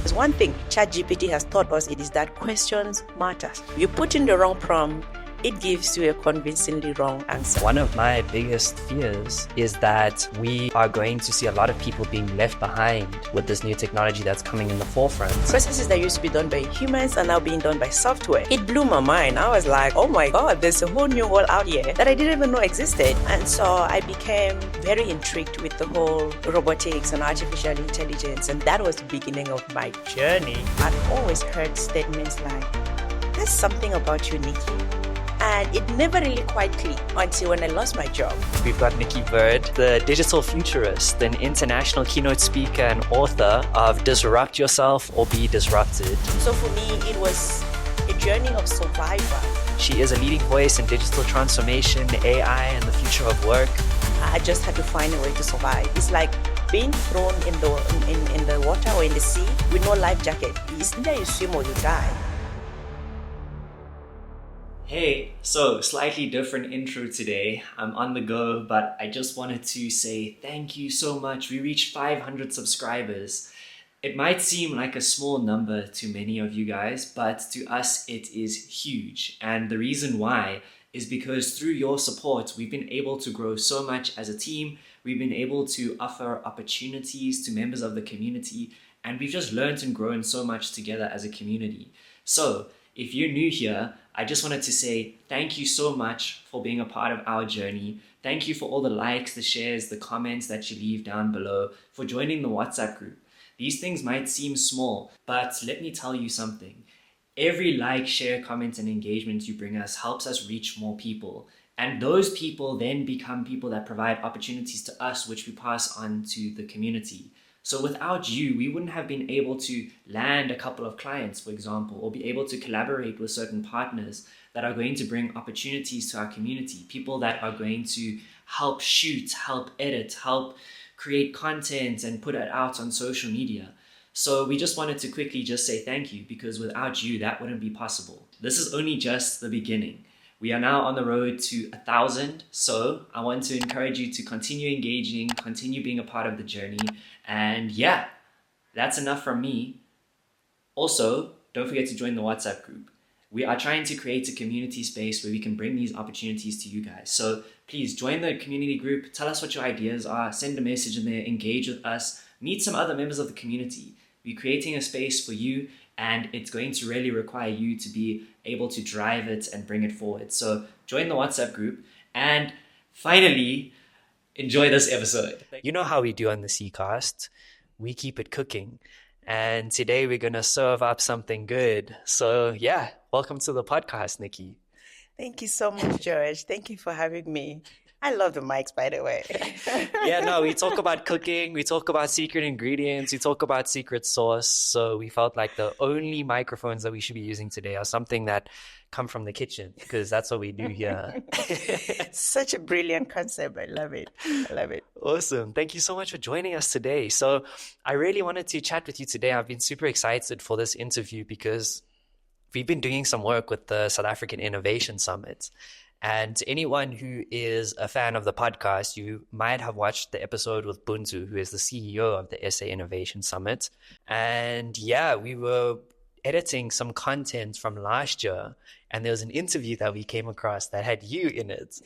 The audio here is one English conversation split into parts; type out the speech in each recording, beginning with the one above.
There's one thing ChatGPT has taught us, it is that questions matter. You put in the wrong prompt, it gives you a convincingly wrong answer. One of my biggest fears is that we are going to see a lot of people being left behind with this new technology that's coming in the forefront. Processes that used to be done by humans are now being done by software. It blew my mind. I was like, oh my God, there's a whole new world out here that I didn't even know existed. And so I became very intrigued with the whole robotics and artificial intelligence. And that was the beginning of my journey. I've always heard statements like, there's something about you, Nicky. And it never really quite clicked until when I lost my job. We've got Nicky, the Digital Futurist, an international keynote speaker and author of Disrupt Yourself or Be Disrupted. So for me, it was a journey of survival. She is a leading voice in digital transformation, AI, and the future of work. I just had to find a way to survive. It's like being thrown in the water or in the sea with no life jacket. It's either you swim or you die. Hey, so slightly different intro today. I'm on the go, but I just wanted to say thank you so much. We reached 500 subscribers. It might seem like a small number to many of you guys, but to us it is huge. And the reason why is because through your support, we've been able to grow so much as a team. We've been able to offer opportunities to members of the community, and we've just learned and grown so much together as a community. So if you're new here, I just wanted to say thank you so much for being a part of our journey. Thank you for all the likes, the shares, the comments that you leave down below, for joining the WhatsApp group. These things might seem small, but let me tell you something. Every like, share, comment, and engagement you bring us helps us reach more people. And those people then become people that provide opportunities to us, which we pass on to the community. So without you, we wouldn't have been able to land a couple of clients, for example, or be able to collaborate with certain partners that are going to bring opportunities to our community, people that are going to help shoot, help edit, help create content and put it out on social media. So we just wanted to quickly just say thank you, because without you, that wouldn't be possible. This is only just the beginning. We are now on the road to 1,000. So I want to encourage you to continue engaging, continue being a part of the journey. And yeah, that's enough from me. Also, don't forget to join the WhatsApp group. We are trying to create a community space where we can bring these opportunities to you guys. So please join the community group. Tell us what your ideas are. Send a message in there. Engage with us. Meet some other members of the community. We're creating a space for you, and it's going to really require you to be able to drive it and bring it forward. So join the WhatsApp group, and finally, enjoy this episode. You know how we do on the C.Cast. We keep it cooking. And today we're going to serve up something good. So yeah, welcome to the podcast, Nicky. Thank you so much, George. Thank you for having me. I love the mics, by the way. Yeah, no, we talk about cooking, we talk about secret ingredients, we talk about secret sauce. So we felt like the only microphones that we should be using today are something that come from the kitchen, because that's what we do here. Such a brilliant concept. I love it. I love it. Awesome. Thank you so much for joining us today. So I really wanted to chat with you today. I've been super excited for this interview because we've been doing some work with the South African Innovation Summit. And anyone who is a fan of the podcast, you might have watched the episode with Buntu, who is the CEO of the SA Innovation Summit. And yeah, we were editing some content from last year, and there was an interview that we came across that had you in it.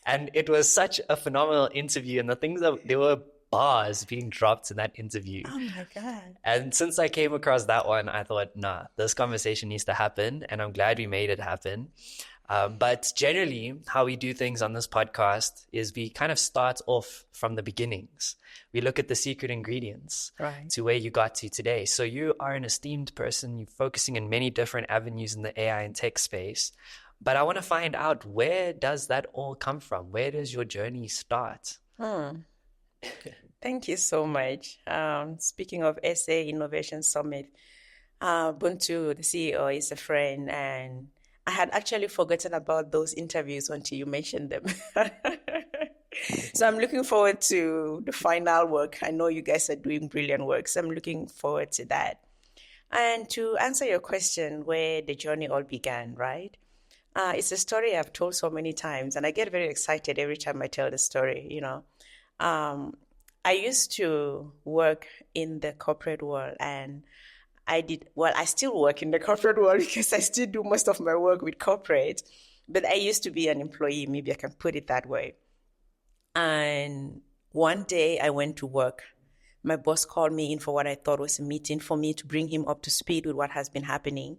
And it was such a phenomenal interview, and the things that there were bars being dropped in that interview. Oh my God. And since I came across that one, I thought, nah, this conversation needs to happen, and I'm glad we made it happen. But generally, how we do things on this podcast is we kind of start off from the beginnings. We look at the secret ingredients to where you got to today. So you are an esteemed person. You're focusing in many different avenues in the AI and tech space. But I want to find out, where does that all come from? Where does your journey start? Thank you so much. Speaking of SA Innovation Summit, Buntu, the CEO, is a friend, and I had actually forgotten about those interviews until you mentioned them. So I'm looking forward to the final work. I know you guys are doing brilliant work, so I'm looking forward to that. And to answer your question, where the journey all began, right? It's a story I've told so many times, and I get very excited every time I tell the story, you know. I used to work in the corporate world, and I still work in the corporate world because I still do most of my work with corporate, but I used to be an employee, maybe I can put it that way. And one day I went to work. My boss called me in for what I thought was a meeting for me to bring him up to speed with what has been happening.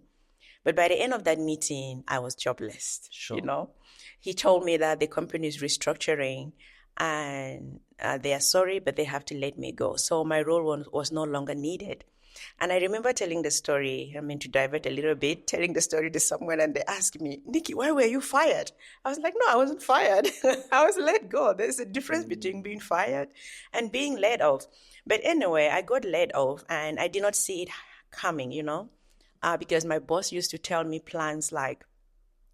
But by the end of that meeting, I was jobless, you Sure. know. He told me that the company is restructuring and they are sorry, but they have to let me go. So my role was no longer needed. And I remember telling the story, I mean, to divert a little bit, telling the story to someone, and they asked me, Nikki, why were you fired? I was like, no, I wasn't fired. I was let go. There's a difference between being fired and being let off. But anyway, I got let off and I did not see it coming, because my boss used to tell me plans like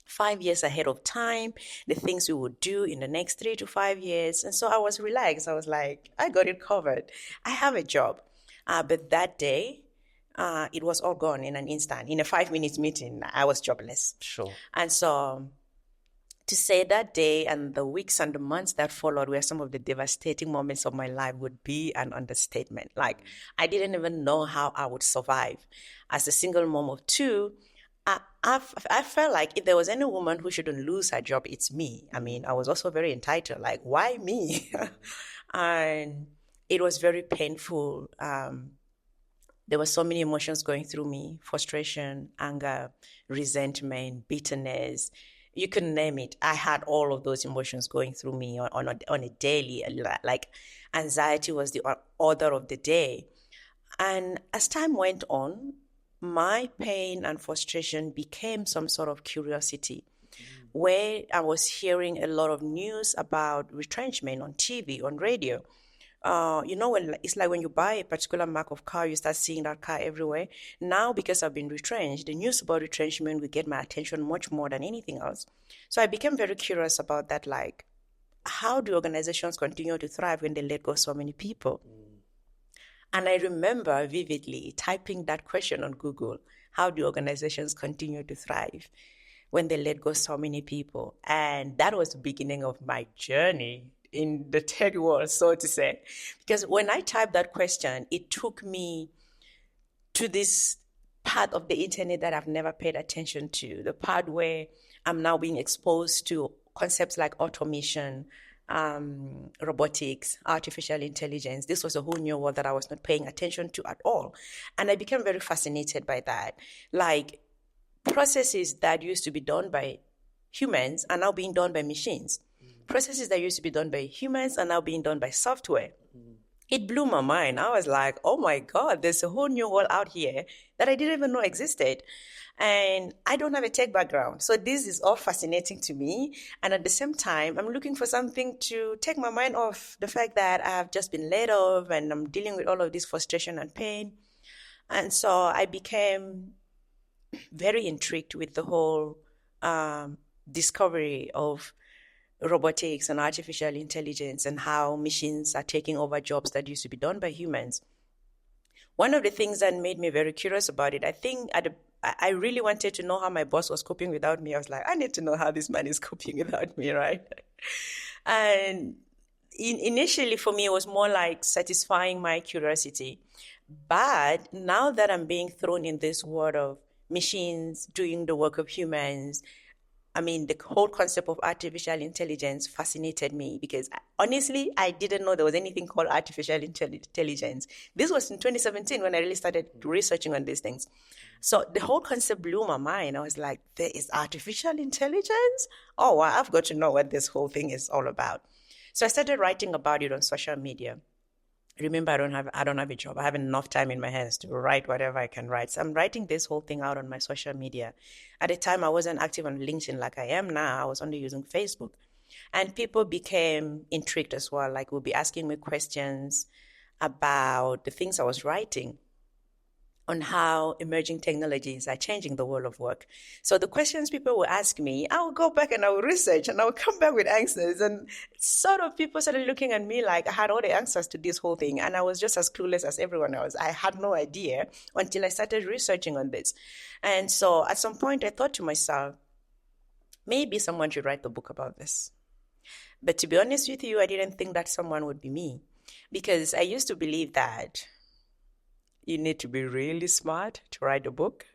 5 years ahead of time, the things we would do in the next 3 to 5 years. And so I was relaxed. I was like, I got it covered. I have a job. But that day, it was all gone in an instant. In a 5 minute meeting, I was jobless. Sure. And so to say that day and the weeks and the months that followed were some of the devastating moments of my life would be an understatement. Like, I didn't even know how I would survive. As a single mom of two, I felt like if there was any woman who shouldn't lose her job, it's me. I mean, I was also very entitled. Like, why me? And it was very painful. There were so many emotions going through me: frustration, anger, resentment, bitterness. You can name it. I had all of those emotions going through me on a daily, like anxiety was the order of the day. And as time went on, my pain and frustration became some sort of curiosity where I was hearing a lot of news about retrenchment on TV, on radio. When it's like when you buy a particular mark of car, you start seeing that car everywhere. Now, because I've been retrenched, the news about retrenchment will get my attention much more than anything else. So I became very curious about that. Like, how do organizations continue to thrive when they let go so many people? And I remember vividly typing that question on Google: how do organizations continue to thrive when they let go so many people? And that was the beginning of my journey in the tech world, so to say. Because when I typed that question, it took me to this part of the internet that I've never paid attention to, the part where I'm now being exposed to concepts like automation, robotics, artificial intelligence. This was a whole new world that I was not paying attention to at all. And I became very fascinated by that. Like, processes that used to be done by humans are now being done by machines. Processes that used to be done by humans are now being done by software. It blew my mind. I was like, oh my God, there's a whole new world out here that I didn't even know existed. And I don't have a tech background. So this is all fascinating to me. And at the same time, I'm looking for something to take my mind off the fact that I've just been laid off and I'm dealing with all of this frustration and pain. And so I became very intrigued with the whole discovery of robotics and artificial intelligence and how machines are taking over jobs that used to be done by humans. One of the things that made me very curious about it, I think I really wanted to know how my boss was coping without me. I was like, I need to know how this man is coping without me, right? And initially for me, it was more like satisfying my curiosity. But now that I'm being thrown in this world of machines doing the work of humans, I mean, the whole concept of artificial intelligence fascinated me because honestly, I didn't know there was anything called artificial intelligence. This was in 2017 when I really started researching on these things. So the whole concept blew my mind. I was like, there is artificial intelligence? Oh, wow, I've got to know what this whole thing is all about. So I started writing about it on social media. Remember, I don't have a job. I have enough time in my hands to write whatever I can write. So I'm writing this whole thing out on my social media. At the time, I wasn't active on LinkedIn like I am now. I was only using Facebook. And people became intrigued as well. Like, would be asking me questions about the things I was writing on how emerging technologies are changing the world of work. So the questions people will ask me, I will go back and I will research and I will come back with answers. And sort of people started looking at me like I had all the answers to this whole thing. And I was just as clueless as everyone else. I had no idea until I started researching on this. And so at some point I thought to myself, maybe someone should write a book about this. But to be honest with you, I didn't think that someone would be me, because I used to believe that You need to be really smart to write a book,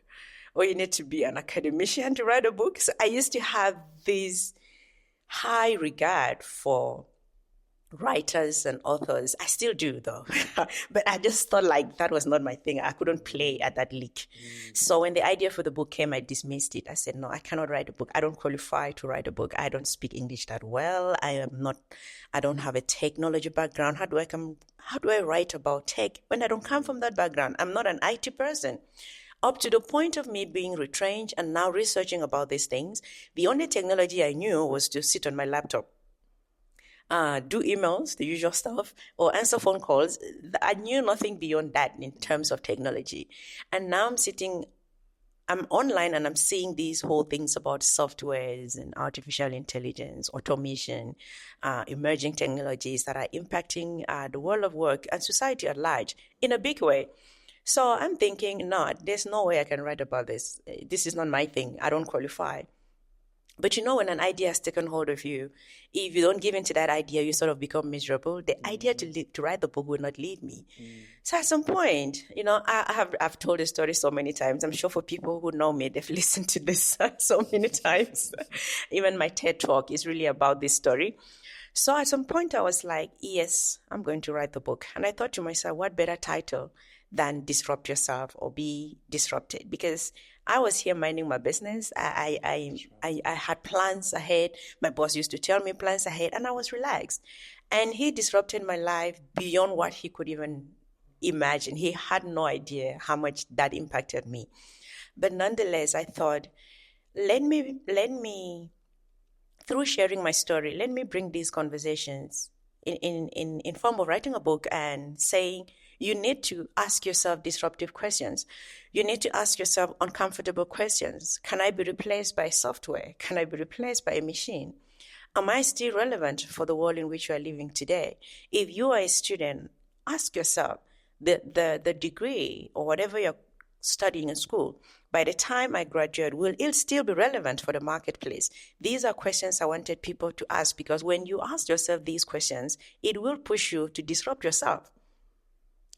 or you need to be an academician to write a book. So I used to have this high regard for writers and authors. I still do though, but I just thought like that was not my thing. I couldn't play at that league. So when the idea for the book came, I dismissed it. I said, no, I cannot write a book. I don't qualify to write a book. I don't speak English that well. I don't have a technology background. How do I write about tech when I don't come from that background? I'm not an IT person. Up to the point of me being retrenched and now researching about these things, the only technology I knew was to sit on my laptop, do emails, the usual stuff, or answer phone calls. I knew nothing beyond that in terms of technology. And now I'm online and I'm seeing these whole things about softwares and artificial intelligence, automation, emerging technologies that are impacting the world of work and society at large in a big way. So I'm thinking, no, there's no way I can write about this. This is not my thing. I don't qualify. But when an idea has taken hold of you, if you don't give in to that idea, you sort of become miserable. The idea to write the book will not leave me. So at some point, I've told this story so many times. I'm sure for people who know me, they've listened to this so many times. Even my TED Talk is really about this story. So at some point, I was like, yes, I'm going to write the book. And I thought to myself, what better title than Disrupt Yourself or Be Disrupted? Because I was here minding my business. I had plans ahead. My boss used to tell me plans ahead, and I was relaxed. And he disrupted my life beyond what he could even imagine. He had no idea how much that impacted me. But nonetheless, I thought, let me, through sharing my story, let me bring these conversations in form of writing a book and saying, you need to ask yourself disruptive questions. You need to ask yourself uncomfortable questions. Can I be replaced by software? Can I be replaced by a machine? Am I still relevant for the world in which you are living today? If you are a student, ask yourself the degree or whatever you're studying in school, by the time I graduate, will it still be relevant for the marketplace? These are questions I wanted people to ask, because when you ask yourself these questions, it will push you to disrupt yourself.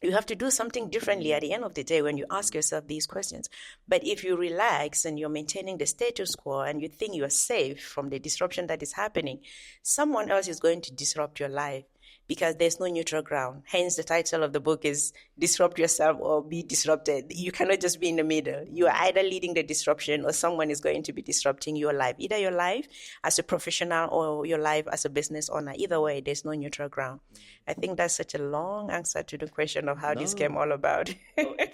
You have to do something differently at the end of the day when you ask yourself these questions. But if you relax and you're maintaining the status quo and you think you're safe from the disruption that is happening, someone else is going to disrupt your life, because there's no neutral ground. Hence, the title of the book is Disrupt Yourself or Be Disrupted. You cannot just be in the middle. You are either leading the disruption or someone is going to be disrupting your life, either your life as a professional or your life as a business owner. Either way, there's no neutral ground. I think that's such a long answer to the question of how this came all about.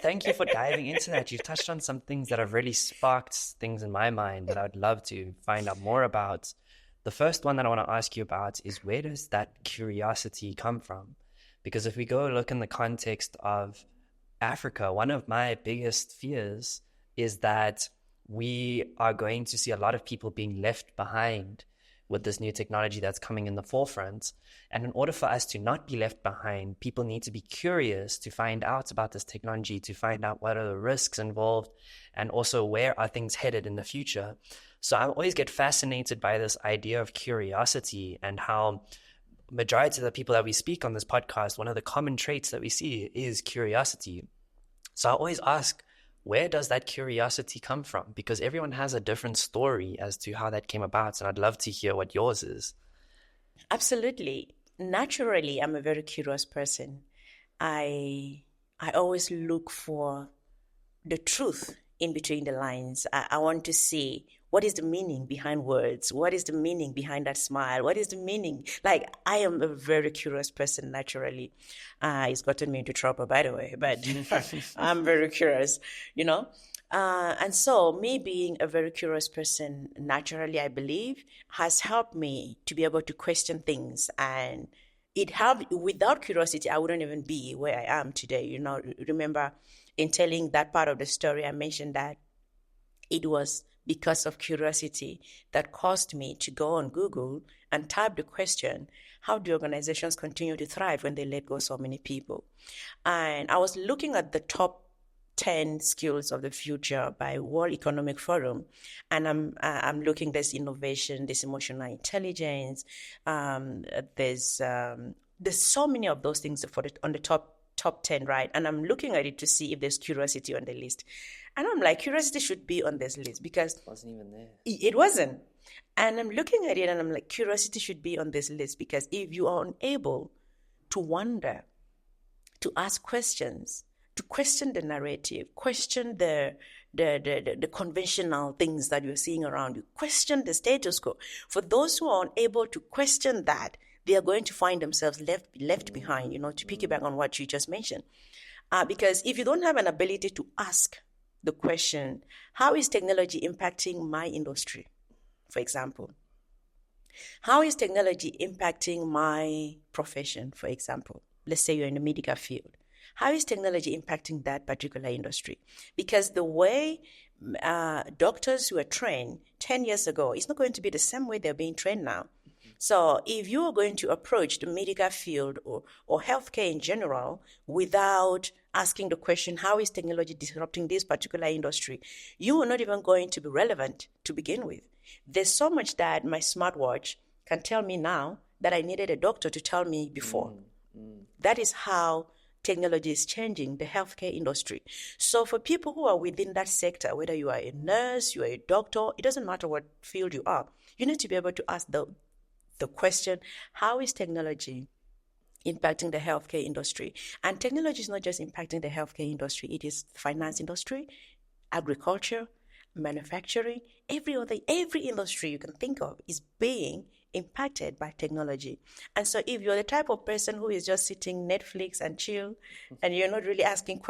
Thank you for diving into that. You've touched on some things that have really sparked things in my mind that I would love to find out more about. The first one that I want to ask you about is, where does that curiosity come from? Because if we go look in the context of Africa, one of my biggest fears is that we are going to see a lot of people being left behind with this new technology that's coming in the forefront. And in order for us to not be left behind, people need to be curious to find out about this technology, to find out what are the risks involved, and also where are things headed in the future. So I always get fascinated by this idea of curiosity, and how majority of the people that we speak on this podcast, one of the common traits that we see is curiosity. So I always ask, where does that curiosity come from? Because everyone has a different story as to how that came about, and I'd love to hear what yours is. Absolutely. Naturally, I'm a very curious person. I always look for the truth in between the lines. I want to see, what is the meaning behind words? What is the meaning behind that smile? What is the meaning? Like, I am a very curious person naturally. It's gotten me into trouble, by the way, but I'm very curious, and so me being a very curious person naturally, I believe, has helped me to be able to question things. And without curiosity, I wouldn't even be where I am today. Remember, in telling that part of the story, I mentioned that it was because of curiosity that caused me to go on Google and type the question, how do organizations continue to thrive when they let go so many people? And I was looking at the top 10 skills of the future by World Economic Forum, and I'm looking, there's innovation, there's emotional intelligence, there's so many of those things on the top top 10, right? And I'm looking at it to see if there's curiosity on the list. And I'm like, curiosity should be on this list because It wasn't even there. it wasn't. And I'm looking at it and I'm like, curiosity should be on this list because if you are unable to wonder, to ask questions, to question the narrative, question the conventional things that you're seeing around you, question the status quo. For those who are unable to question that, they are going to find themselves left behind, to piggyback on what you just mentioned. Because if you don't have an ability to ask the question, how is technology impacting my industry, for example? How is technology impacting my profession, for example? Let's say you're in the medical field. How is technology impacting that particular industry? Because the way doctors were trained 10 years ago is not going to be the same way they're being trained now. So if you are going to approach the medical field or healthcare in general without asking the question, how is technology disrupting this particular industry, you are not even going to be relevant to begin with. There's so much that my smartwatch can tell me now that I needed a doctor to tell me before. That is how technology is changing the healthcare industry. So for people who are within that sector, whether you are a nurse, you are a doctor, it doesn't matter what field you are, you need to be able to ask the question, how is technology impacting the healthcare industry? And technology is not just impacting the healthcare industry, it is the finance industry, agriculture, manufacturing, every industry you can think of is being impacted by technology. And so if you're the type of person who is just sitting Netflix and chill, and you're not really asking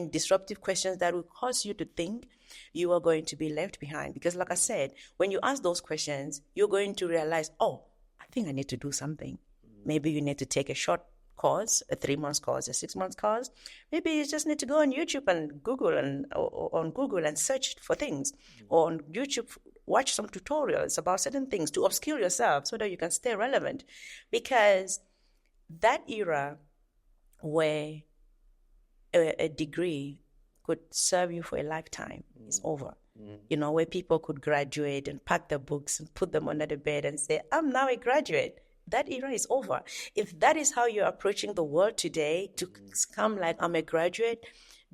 disruptive questions that will cause you to think, you are going to be left behind. Because like I said, when you ask those questions, you're going to realize, oh, I think I need to do something. Maybe you need to take a short course, a 3-month course, a 6-month course. Maybe you just need to go on YouTube and Google or on Google and search for things, or on YouTube watch some tutorials about certain things to upskill yourself so that you can stay relevant. Because that era where a degree could serve you for a lifetime is over. Where people could graduate and pack their books and put them under the bed and say, I'm now a graduate. That era is over. If that is how you're approaching the world today, to come like, I'm a graduate,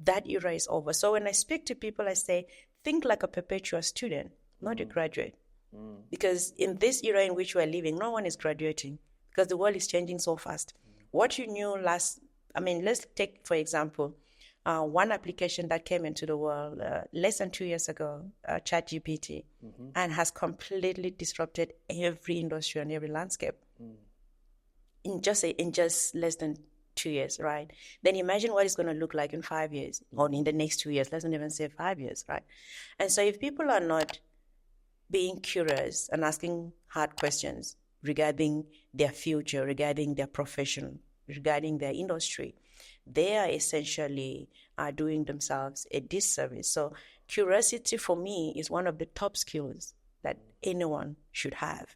that era is over. So when I speak to people, I say, think like a perpetual student, not a graduate. Because in this era in which we're living, no one is graduating because the world is changing so fast. What you knew let's take, for example, one application that came into the world less than 2 years ago, ChatGPT, and has completely disrupted every industry and every landscape in just less than 2 years, right? Then imagine what it's going to look like in 5 years or in the next 2 years. Let's not even say 5 years, right? And so if people are not being curious and asking hard questions regarding their future, regarding their profession, regarding their industry, they are essentially doing themselves a disservice. So curiosity for me is one of the top skills that anyone should have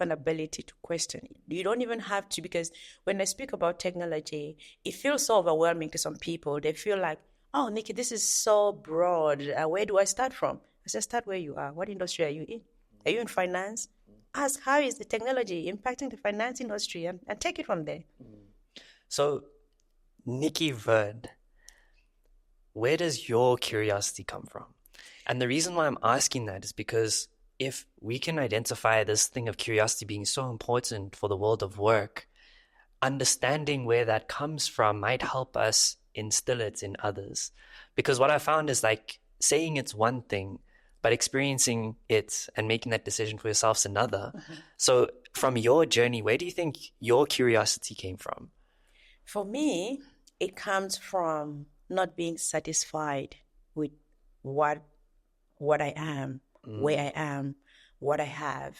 an ability to question. You don't even have to, because when I speak about technology, it feels so overwhelming to some people. They feel like, oh, Nicky, this is so broad. Where do I start from? I said, start where you are. What industry are you in? Are you in finance? Ask, how is the technology impacting the finance industry, and take it from there. So, Nicky Verd, where does your curiosity come from? And the reason why I'm asking that is because if we can identify this thing of curiosity being so important for the world of work, understanding where that comes from might help us instill it in others. Because what I found is like saying it's one thing, but experiencing it and making that decision for yourself is another. So from your journey, where do you think your curiosity came from? For me, it comes from not being satisfied with what I am, where I am, what I have.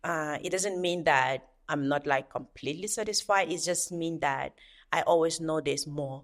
It doesn't mean that I'm not like completely satisfied. It just means that I always know there's more.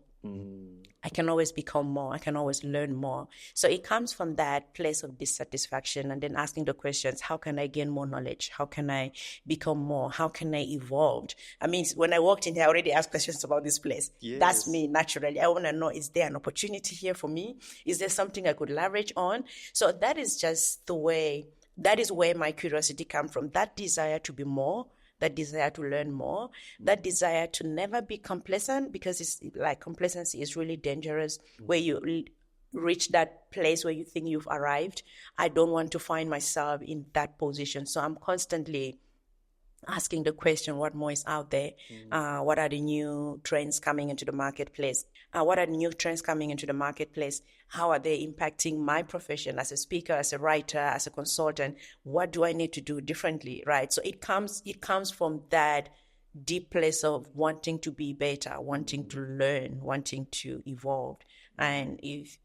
I can always become more. I can always learn more. So it comes from that place of dissatisfaction, and then asking the questions, how can I gain more knowledge? How can I become more? How can I evolve? I mean, when I walked in here, I already asked questions about this place. Yes. That's me naturally. I want to know, is there an opportunity here for me? Is there something I could leverage on? So that is just the way, that is where my curiosity comes from, that desire to be more, that desire to learn more, that desire to never be complacent, because it's like complacency is really dangerous, where you reach that place where you think you've arrived. I don't want to find myself in that position. So I'm constantly asking the question, what more is out there? What are the new trends coming into the marketplace? What are the new trends coming into the marketplace? How are they impacting my profession as a speaker, as a writer, as a consultant? What do I need to do differently, right? So it comes from that deep place of wanting to be better, wanting to learn, wanting to evolve. And if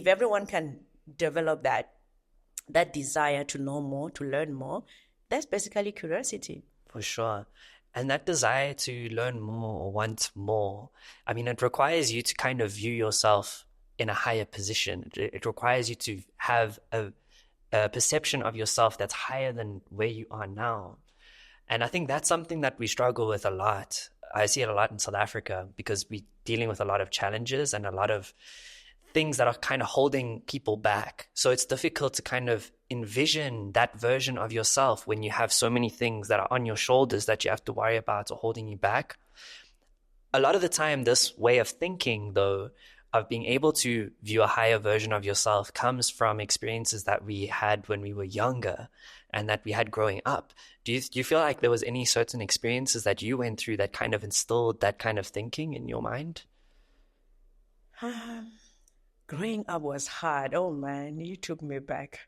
everyone can develop that desire to know more, to learn more, that's basically curiosity. For sure. And that desire to learn more or want more, I mean, it requires you to kind of view yourself in a higher position. It requires you to have a perception of yourself that's higher than where you are now. And I think that's something that we struggle with a lot. I see it a lot in South Africa because we're dealing with a lot of challenges and a lot of things that are kind of holding people back. So it's difficult to kind of envision that version of yourself when you have so many things that are on your shoulders that you have to worry about or holding you back. A lot of the time, this way of thinking, though, of being able to view a higher version of yourself comes from experiences that we had when we were younger and that we had growing up. Do you feel like there was any certain experiences that you went through that kind of instilled that kind of thinking in your mind? Growing up was hard. Oh man, you took me back.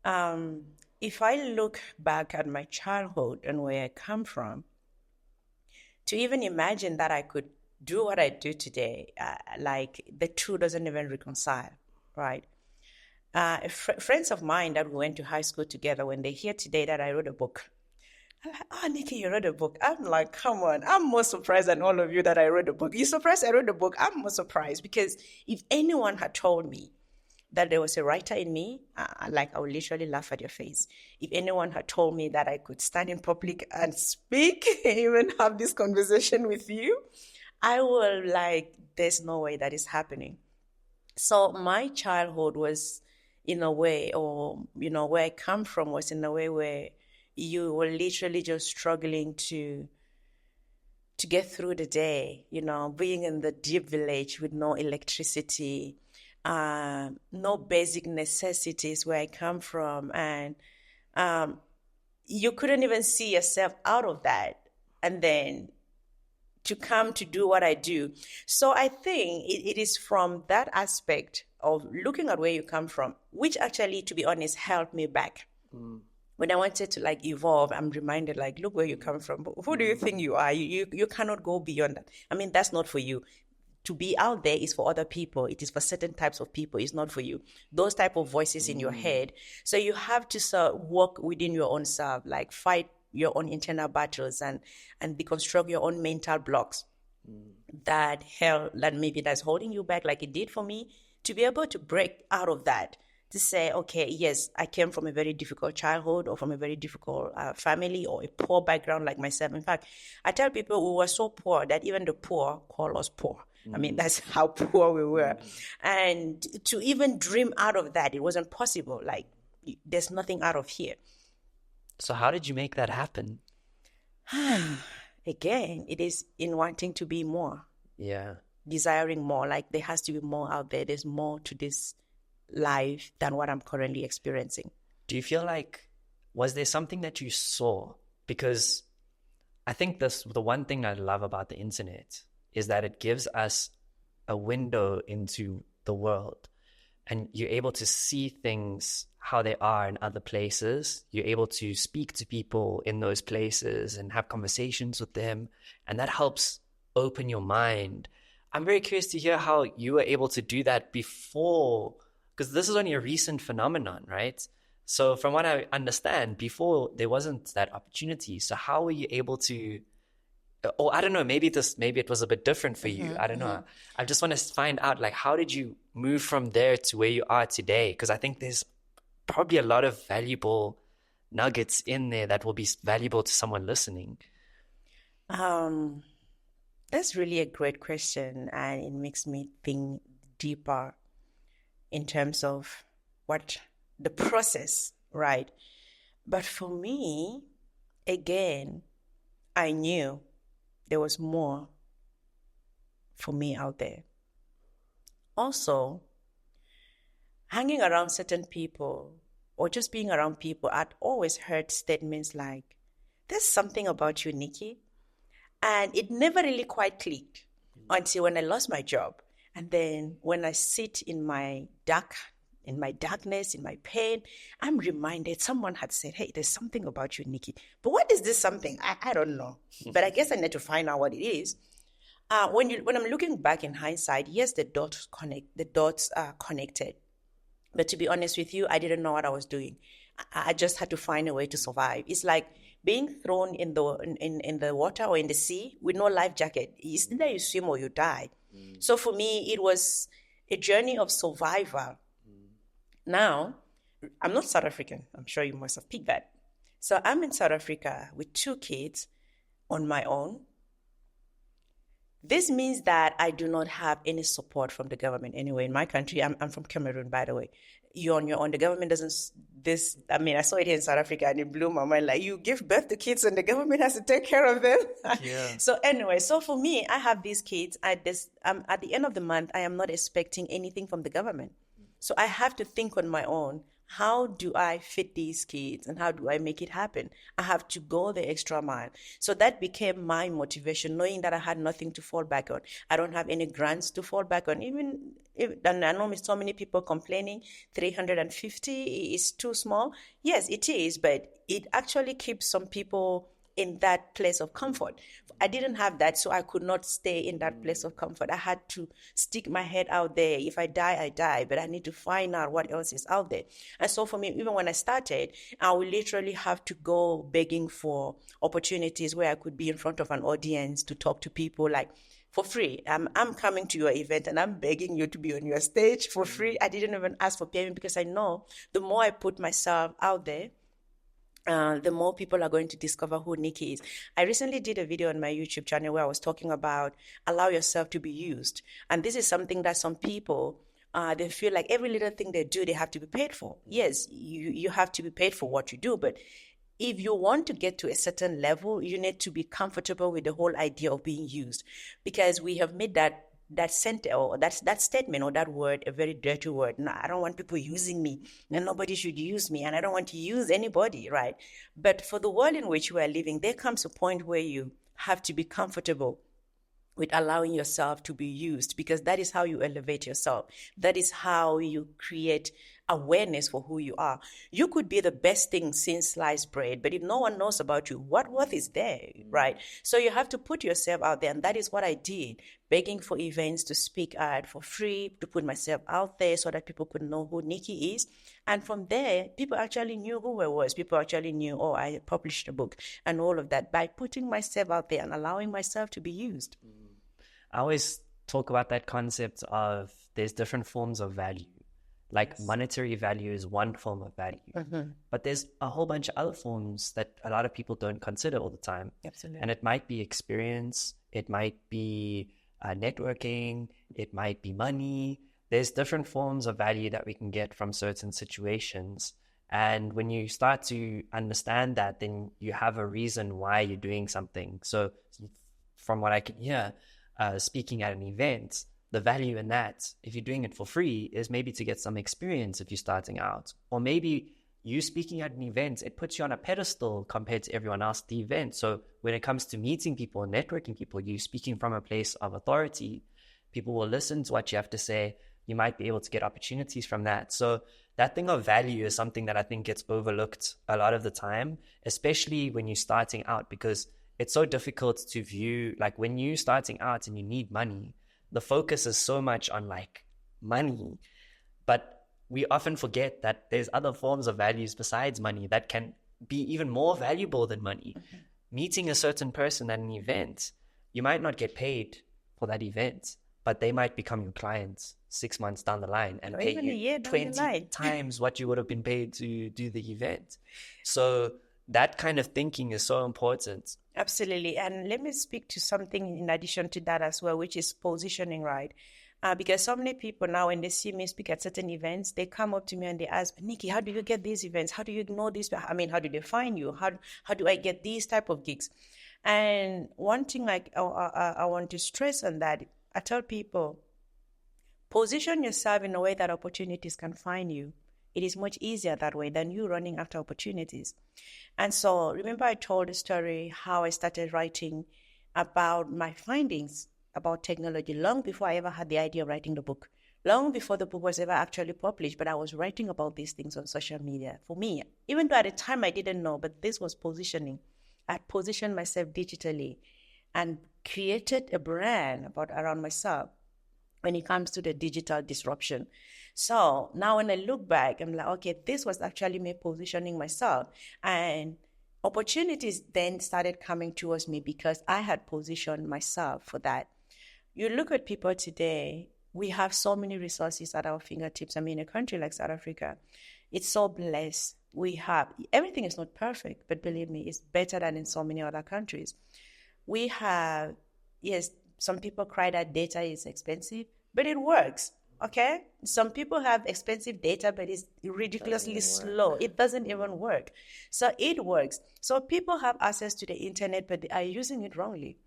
If I look back at my childhood and where I come from, to even imagine that I could do what I do today, like the two doesn't even reconcile, right? Friends of mine that we went to high school together, when they hear today that I wrote a book, I'm like, oh, Nicky, you wrote a book. I'm like, come on. I'm more surprised than all of you that I wrote a book. You're surprised I wrote a book? I'm more surprised because if anyone had told me that there was a writer in me, like I would literally laugh at your face. If anyone had told me that I could stand in public and speak, even have this conversation with you, I will like, there's no way that is happening. So my childhood was in a way, or, where I come from was in a way where you were literally just struggling to get through the day, being in the deep village with no electricity, no basic necessities where I come from. And you couldn't even see yourself out of that. And then to come to do what I do. So I think it is from that aspect of looking at where you come from, which actually, to be honest, helped me back. When I wanted to like evolve, I'm reminded like, look where you come from. Who do you think you are? You cannot go beyond that. I mean, that's not for you. To be out there is for other people. It is for certain types of people. It's not for you. Those type of voices in your head. So you have to work within your own self, like fight your own internal battles and deconstruct your own mental blocks that maybe that's holding you back, like it did for me, to be able to break out of that, to say, okay, yes, I came from a very difficult childhood or from a very difficult family or a poor background like myself. In fact, I tell people we were so poor that even the poor call us poor. I mean, that's how poor we were. And to even dream out of that, it wasn't possible. Like, there's nothing out of here. So how did you make that happen? Again, it is in wanting to be more. Yeah. Desiring more. Like, there has to be more out there. There's more to this life than what I'm currently experiencing. Do you feel like, was there something that you saw? Because I think the one thing I love about the internet is that it gives us a window into the world, and you're able to see things how they are in other places. You're able to speak to people in those places and have conversations with them, and that helps open your mind. I'm very curious to hear how you were able to do that before, because this is only a recent phenomenon, right? So from what I understand, before there wasn't that opportunity. So how were you able to, or I don't know, maybe it was a bit different for you. I don't know. I just want to find out, like, how did you move from there to where you are today? Because I think there's probably a lot of valuable nuggets in there that will be valuable to someone listening. That's really a great question, and it makes me think deeper in terms of what the process, right? But for me, again, I knew there was more for me out there. Also, hanging around certain people or just being around people, I'd always heard statements like, there's something about you, Nicky. And it never really quite clicked until when I lost my job. And then when I sit in my darkness, in my pain, I'm reminded someone had said, hey, there's something about you, Nicky. But what is this something? I don't know. But I guess I need to find out what it is. When I'm looking back in hindsight, yes, the dots are connected. But to be honest with you, I didn't know what I was doing. I just had to find a way to survive. It's like being thrown in the water or in the sea with no life jacket. It's either you swim or you die. So for me, it was a journey of survival. Now, I'm not South African. I'm sure you must have picked that. So I'm in South Africa with 2 kids on my own. This means that I do not have any support from the government anyway. In my country, I'm from Cameroon, by the way. You're on your own. The government doesn't, I saw it here in South Africa and it blew my mind. Like, you give birth to kids and the government has to take care of them. Yeah. So anyway, so for me, I have these kids. At the end of the month, I am not expecting anything from the government. So I have to think on my own. How do I fit these kids and how do I make it happen? I have to go the extra mile. So that became my motivation, knowing that I had nothing to fall back on. I don't have any grants to fall back on. And I know so many people complaining 350 is too small. Yes, it is, but it actually keeps some people in that place of comfort. I didn't have that, so I could not stay in that place of comfort. I had to stick my head out there. If I die, I die, but I need to find out what else is out there. And so for me, even when I started, I would literally have to go begging for opportunities where I could be in front of an audience to talk to people like, for free. I'm coming to your event and I'm begging you to be on your stage for free. I didn't even ask for payment because I know the more I put myself out there, the more people are going to discover who Nicky is. I recently did a video on my YouTube channel where I was talking about allow yourself to be used. And this is something that some people, they feel like every little thing they do, they have to be paid for. Yes, you have to be paid for what you do, but if you want to get to a certain level, you need to be comfortable with the whole idea of being used, because we have made that sentence or that statement or that word a very dirty word. No, I don't want people using me. No, nobody should use me, and I don't want to use anybody, right? But for the world in which we are living, there comes a point where you have to be comfortable with allowing yourself to be used, because that is how you elevate yourself. That is how you create awareness for who you are. You could be the best thing since sliced bread, but if no one knows about you, what worth is there, right? So you have to put yourself out there, and that is what I did, begging for events to speak at for free, to put myself out there so that people could know who Nicky is. And from there, people actually knew who I was. People actually knew, oh, I published a book and all of that by putting myself out there and allowing myself to be used. I always talk about that concept of there's different forms of value. Like monetary value is one form of value, but there's a whole bunch of other forms that a lot of people don't consider all the time. Absolutely. And it might be experience, it might be networking, it might be money. There's different forms of value that we can get from certain situations. And when you start to understand that, then you have a reason why you're doing something. So from what I can hear, speaking at an event, the value in that, if you're doing it for free, is maybe to get some experience if you're starting out. Or maybe you speaking at an event, it puts you on a pedestal compared to everyone else at the event. So when it comes to meeting people and networking people, you speaking from a place of authority, people will listen to what you have to say. You might be able to get opportunities from that. So that thing of value is something that I think gets overlooked a lot of the time, especially when you're starting out, because it's so difficult to view, like when you're starting out and you need money, the focus is so much on like money, but we often forget that there's other forms of values besides money that can be even more valuable than money. Meeting a certain person at an event, you might not get paid for that event, but they might become your clients 6 months down the line and pay you 20 times what you would have been paid to do the event. So that kind of thinking is so important. Absolutely. And let me speak to something in addition to that as well, which is positioning, right? Because so many people now, when they see me speak at certain events, they come up to me and they ask, Nikki, how do you get these events? How do you know this? I mean, how do they find you? How do I get these type of gigs? And one thing like I want to stress on that, I tell people, position yourself in a way that opportunities can find you. It is much easier that way than you running after opportunities. And so remember I told the story how I started writing about my findings about technology long before I ever had the idea of writing the book, long before the book was ever actually published, but I was writing about these things on social media. For me, even though at the time I didn't know, but this was positioning. I positioned myself digitally and created a brand around myself when it comes to the digital disruption. So now when I look back, I'm like, okay, this was actually me positioning myself. And opportunities then started coming towards me because I had positioned myself for that. You look at people today, we have so many resources at our fingertips. I mean, a country like South Africa, it's so blessed. We have, everything is not perfect, but believe me, it's better than in so many other countries. We have, yes, some people cry that data is expensive, but it works. Okay? Some people have expensive data, but it's ridiculously slow. It doesn't even work. So it works. So people have access to the internet, but they are using it wrongly.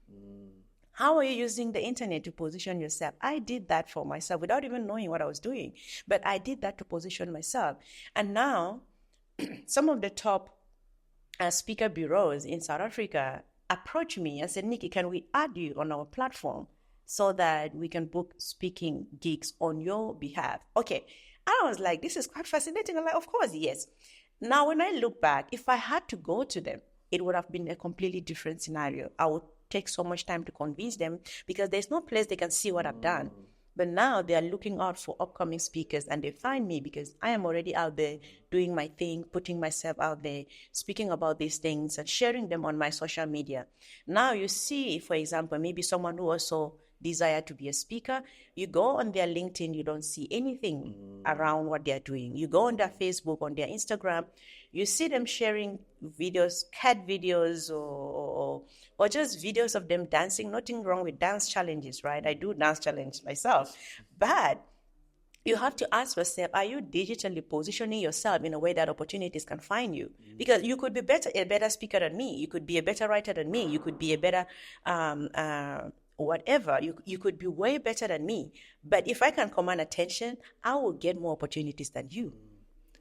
How are you using the internet to position yourself? I did that for myself without even knowing what I was doing. But I did that to position myself. And now, some of the top speaker bureaus in South Africa approached me and said, Nikki, can we add you on our platform so that we can book speaking gigs on your behalf? Okay. I was like, this is quite fascinating. I'm like, of course, yes. Now, when I look back, if I had to go to them, it would have been a completely different scenario. I would take so much time to convince them because there's no place they can see what I've done. But now they are looking out for upcoming speakers and they find me because I am already out there doing my thing, putting myself out there, speaking about these things and sharing them on my social media. Now you see, for example, maybe someone who also desire to be a speaker, you go on their LinkedIn, you don't see anything around what they're doing. You go on their Facebook, on their Instagram, you see them sharing videos, cat videos or just videos of them dancing. Nothing wrong with dance challenges, right? I do dance challenge myself. But you have to ask yourself, are you digitally positioning yourself in a way that opportunities can find you? Because you could be a better speaker than me. You could be a better writer than me. You could be a better whatever. You could be way better than me. But if I can command attention, I will get more opportunities than you.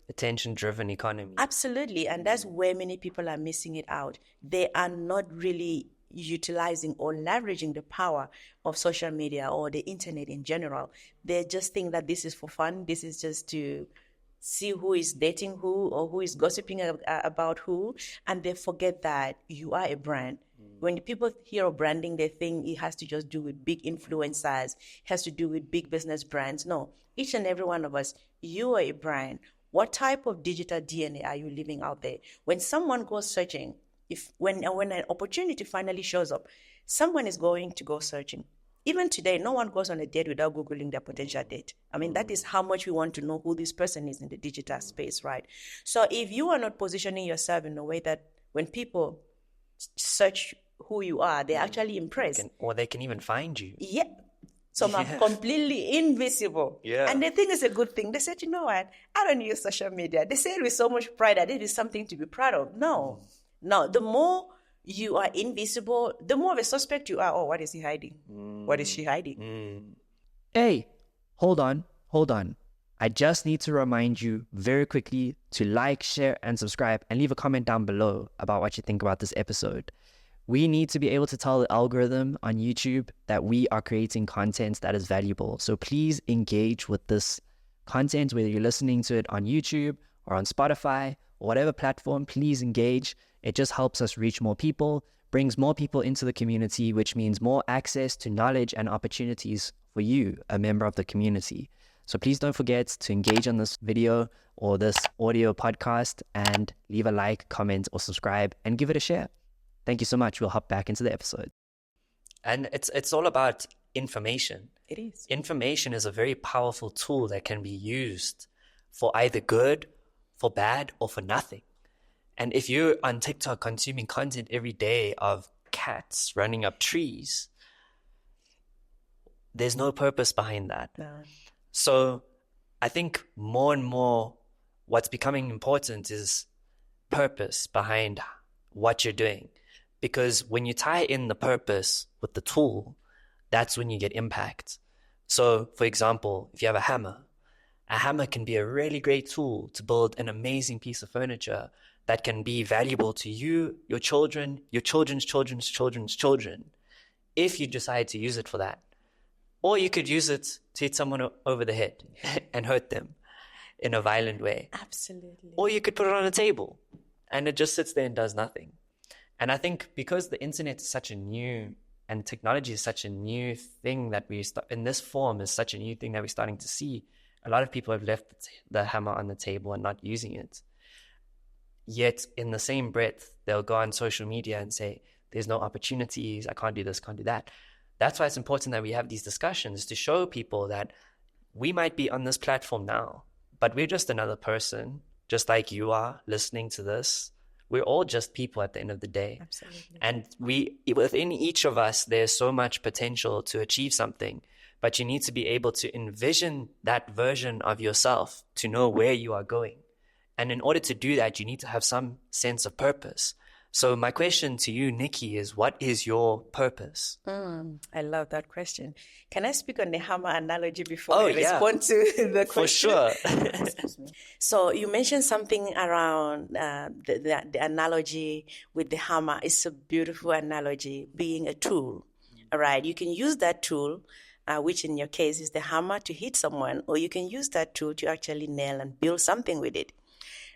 Attention-driven economy. Absolutely. And that's where many people are missing it out. They are not really utilizing or leveraging the power of social media or the internet in general. They just think that this is for fun. This is just to see who is dating who or who is gossiping about who. And they forget that you are a brand. When people hear of branding, they think it has to just do with big influencers, it has to do with big business brands. No, each and every one of us, you are a brand. What type of digital DNA are you living out there? When someone goes searching, when an opportunity finally shows up, someone is going to go searching. Even today, no one goes on a date without Googling their potential date. I mean, that is how much we want to know who this person is in the digital space, right? So if you are not positioning yourself in a way that when people search who you are, they're actually impressed. Or they can even find you. Yeah. Some are completely invisible. Yeah. And they think it's a good thing. They said, you know what? I don't use social media. They say it with so much pride that it is something to be proud of. No. The more you are invisible, the more of a suspect you are. Oh, what is he hiding? What is she hiding? Hey, hold on. I just need to remind you very quickly to like, share, and subscribe, and leave a comment down below about what you think about this episode. We need to be able to tell the algorithm on YouTube that we are creating content that is valuable. So please engage with this content, whether you're listening to it on YouTube or on Spotify or whatever platform, please engage. It just helps us reach more people, brings more people into the community, which means more access to knowledge and opportunities for you, a member of the community. So please don't forget to engage on this video or this audio podcast and leave a like, comment, or subscribe and give it a share. Thank you so much. We'll hop back into the episode. And it's all about information. It is. Information is a very powerful tool that can be used for either good, for bad, or for nothing. And if you're on TikTok consuming content every day of cats running up trees, there's no purpose behind that. No. So I think more and more what's becoming important is purpose behind what you're doing. Because when you tie in the purpose with the tool, that's when you get impact. So, for example, if you have a hammer can be a really great tool to build an amazing piece of furniture that can be valuable to you, your children, your children's children's children's children, if you decide to use it for that. Or you could use it to hit someone over the head and hurt them in a violent way. Absolutely. Or you could put it on a table and it just sits there and does nothing. And I think because the internet is such a new, and technology is such a new thing that in this form is such a new thing that we're starting to see, a lot of people have left the hammer on the table and not using it. Yet in the same breath, they'll go on social media and say, there's no opportunities, I can't do this, can't do that. That's why it's important that we have these discussions to show people that we might be on this platform now, but we're just another person, just like you are listening to this. We're all just people at the end of the day. Absolutely. And within each of us, there's so much potential to achieve something, but you need to be able to envision that version of yourself to know where you are going. And in order to do that, you need to have some sense of purpose. So my question to you, Nicky, is what is your purpose? I love that question. Can I speak on the hammer analogy before Oh, I yeah. respond to the question? For sure. Excuse me. So you mentioned something around the analogy with the hammer. It's a beautiful analogy, being a tool. All right. You can use that tool, which in your case is the hammer, to hit someone, or you can use that tool to actually nail and build something with it.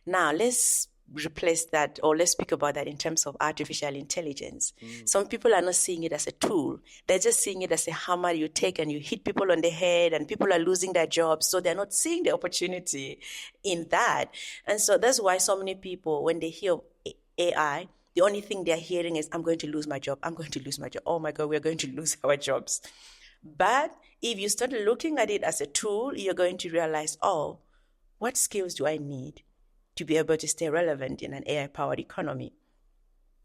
Now, let's replace that, or let's speak about that in terms of artificial intelligence. Some people are not seeing it as a tool. They're just seeing it as a hammer you take and you hit people on the head, and people are losing their jobs. So they're not seeing the opportunity in that. And so that's why so many people, when they hear AI, the only thing they're hearing is, I'm going to lose my job. I'm going to lose my job. Oh my God, we're going to lose our jobs. But if you start looking at it as a tool, you're going to realize, oh, what skills do I need to be able to stay relevant in an AI-powered economy,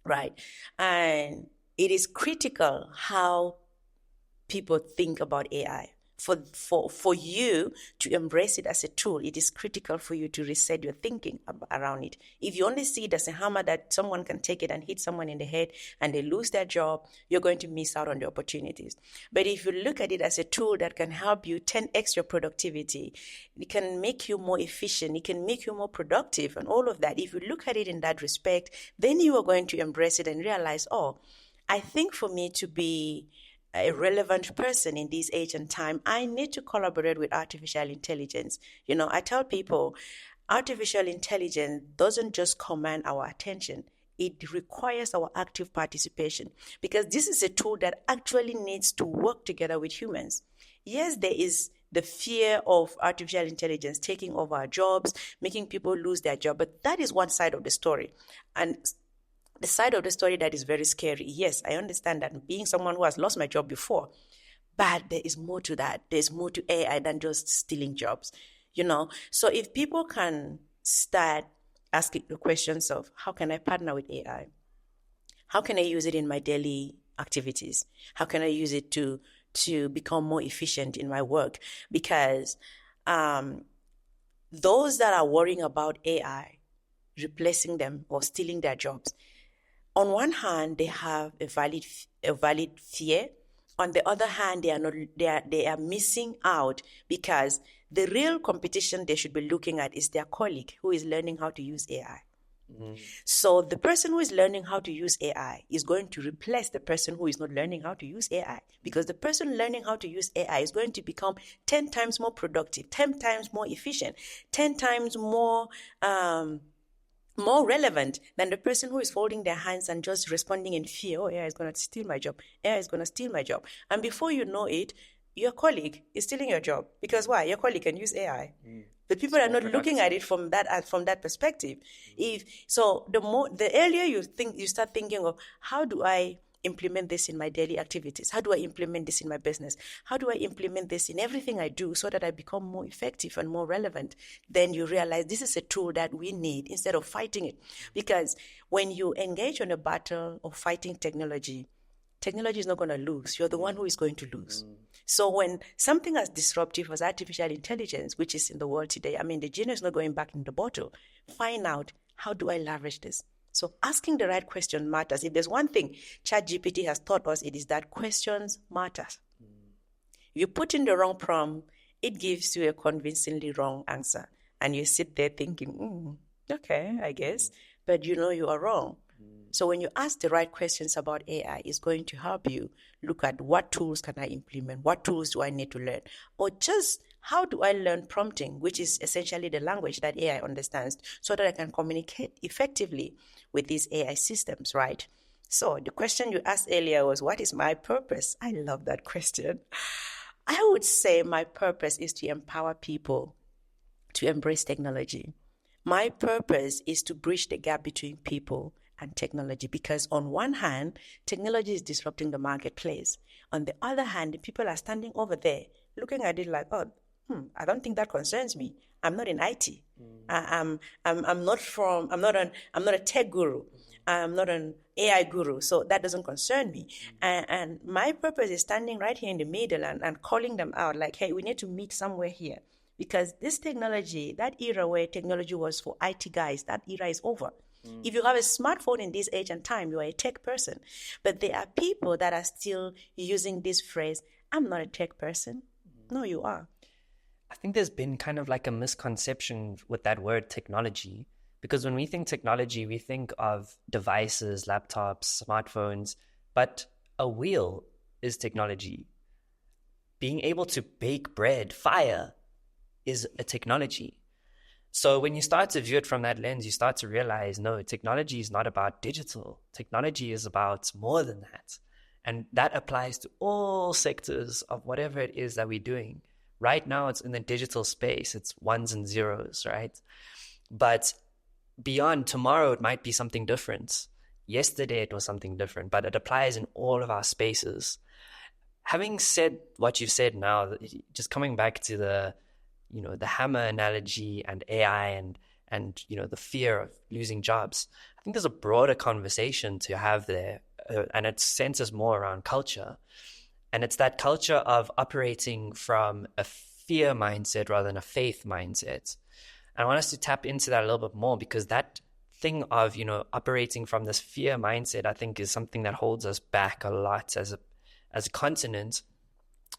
right? And it is critical how people think about AI. For you to embrace it as a tool, it is critical for you to reset your thinking around it. If you only see it as a hammer that someone can take it and hit someone in the head and they lose their job, you're going to miss out on the opportunities. But if you look at it as a tool that can help you 10x your productivity, it can make you more efficient, it can make you more productive and all of that. If you look at it in that respect, then you are going to embrace it and realize, oh, I think for me to be a relevant person in this age and time, I need to collaborate with artificial intelligence. You know, I tell people, artificial intelligence doesn't just command our attention. It requires our active participation, because this is a tool that actually needs to work together with humans. Yes, there is the fear of artificial intelligence taking over our jobs, making people lose their job, but that is one side of the story. And the side of the story that is very scary, yes, I understand that, being someone who has lost my job before, but there is more to that. There's more to AI than just stealing jobs, you know. So if people can start asking the questions of, how can I partner with AI? How can I use it in my daily activities? How can I use it to become more efficient in my work? Because those that are worrying about AI replacing them or stealing their jobs, on one hand, they have a valid fear. On the other hand, they are missing out, because the real competition they should be looking at is their colleague who is learning how to use AI. So the person who is learning how to use AI is going to replace the person who is not learning how to use AI, because the person learning how to use AI is going to become 10 times more productive, 10 times more efficient, 10 times more relevant than the person who is folding their hands and just responding in fear. Oh, AI is going to steal my job. AI is going to steal my job. And before you know it, your colleague is stealing your job. Because why? Your colleague can use AI. But people are not looking at it from that perspective. The earlier you start thinking of, how do I implement this in my daily activities? How do I implement this in my business? How do I implement this in everything I do so that I become more effective and more relevant? Then you realize this is a tool that we need instead of fighting it. Because when you engage on a battle of fighting technology, technology is not going to lose. You're the one who is going to lose. So when something as disruptive as artificial intelligence, which is in the world today, I mean, the genie is not going back in the bottle. Find out, how do I leverage this? So asking the right question matters. If there's one thing ChatGPT has taught us, it is that questions matter. If you put in the wrong prompt, it gives you a convincingly wrong answer. And you sit there thinking, okay, I guess, but you know you are wrong. So when you ask the right questions about AI, it's going to help you look at what tools can I implement, what tools do I need to learn, or just how do I learn prompting, which is essentially the language that AI understands, so that I can communicate effectively with these AI systems, right? So the question you asked earlier was, what is my purpose? I love that question. I would say my purpose is to empower people to embrace technology. My purpose is to bridge the gap between people and technology, because on one hand, technology is disrupting the marketplace. On the other hand, people are standing over there looking at it like, oh, I don't think that concerns me. I'm not in IT. I'm not a tech guru. I'm not an AI guru, so that doesn't concern me. And my purpose is standing right here in the middle and calling them out like, hey, we need to meet somewhere here. Because this technology, that era where technology was for IT guys, that era is over. If you have a smartphone in this age and time, you are a tech person. But there are people that are still using this phrase, I'm not a tech person. No, you are. I think there's been kind of like a misconception with that word technology, because when we think technology, we think of devices, laptops, smartphones, but a wheel is technology. Being able to bake bread, fire, is a technology. So when you start to view it from that lens, you start to realize, no, technology is not about digital. Technology is about more than that. And that applies to all sectors of whatever it is that we're doing. Right now, it's in the digital space. It's ones and zeros, right? But beyond tomorrow, it might be something different. Yesterday, it was something different, but it applies in all of our spaces. Having said what you've said now, just coming back to the hammer analogy and AI and the fear of losing jobs, I think there's a broader conversation to have there, and it centers more around culture. And it's that culture of operating from a fear mindset rather than a faith mindset. And I want us to tap into that a little bit more, because that thing of, operating from this fear mindset, I think is something that holds us back a lot as a continent.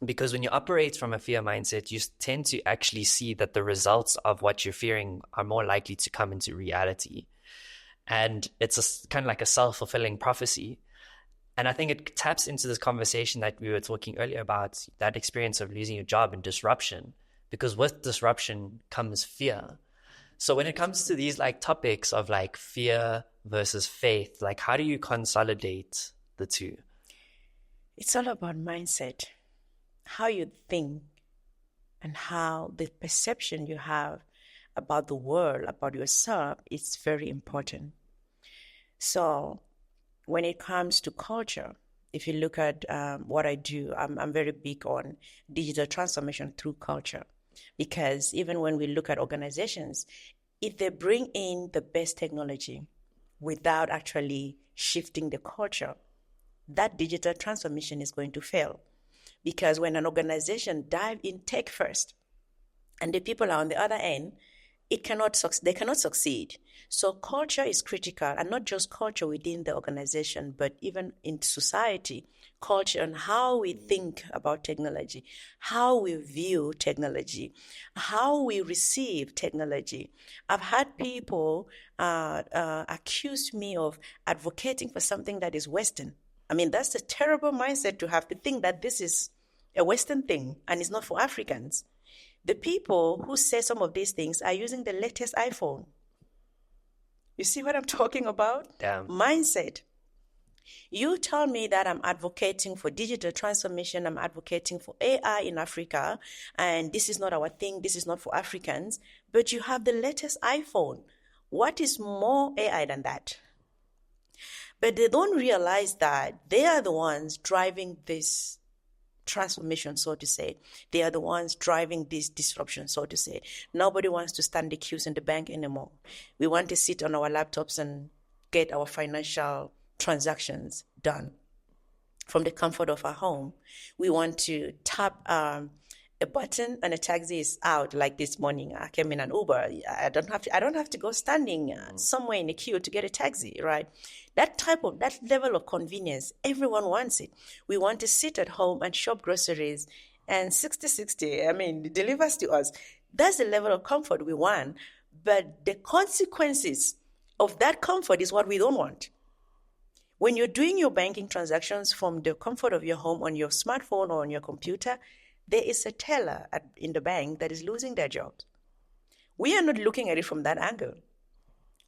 Because when you operate from a fear mindset, you tend to actually see that the results of what you're fearing are more likely to come into reality. And it's kind of like a self-fulfilling prophecy. And I think it taps into this conversation that we were talking earlier about, that experience of losing your job and disruption, because with disruption comes fear. So when it comes to these like topics of like fear versus faith, like how do you consolidate the two? It's all about mindset. How you think and how the perception you have about the world, about yourself, is very important. So when it comes to culture, if you look at what I do, I'm very big on digital transformation through culture. Because even when we look at organizations, if they bring in the best technology without actually shifting the culture, that digital transformation is going to fail. Because when an organization dive in tech first and the people are on the other end, they cannot succeed. So culture is critical, and not just culture within the organization, but even in society, culture and how we think about technology, how we view technology, how we receive technology. I've had people accuse me of advocating for something that is Western. I mean, that's a terrible mindset to have, to think that this is a Western thing and it's not for Africans. The people who say some of these things are using the latest iPhone. You see what I'm talking about? Damn. Mindset. You tell me that I'm advocating for digital transformation, I'm advocating for AI in Africa, and this is not our thing, this is not for Africans, but you have the latest iPhone. What is more AI than that? But they don't realize that they are the ones driving this transformation, so to say. They are the ones driving this disruption, so to say. Nobody wants to stand the queues in the bank anymore. We want to sit on our laptops and get our financial transactions done. from the comfort of our home. We want to tap a button and a taxi is out. Like this morning, I came in an Uber. I don't have to go standing somewhere in a queue to get a taxi, right? That level of convenience, everyone wants it. We want to sit at home and shop groceries and 60/60, I mean, it delivers to us. That's the level of comfort we want. But the consequences of that comfort is what we don't want. When you're doing your banking transactions from the comfort of your home on your smartphone or on your computer, there is a teller in the bank that is losing their jobs. We are not looking at it from that angle.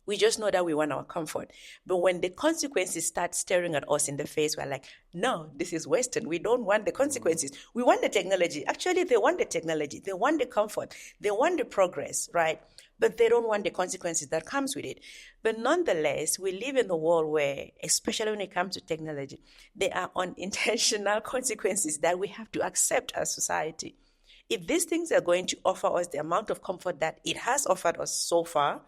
We just know that we want our comfort. But when the consequences start staring at us in the face, we're like, no, this is Western. We don't want the consequences. We want the technology. Actually, they want the technology. They want the comfort. They want the progress, right? But they don't want the consequences that comes with it. But nonetheless, we live in a world where, especially when it comes to technology, there are unintentional consequences that we have to accept as society. If these things are going to offer us the amount of comfort that it has offered us so far,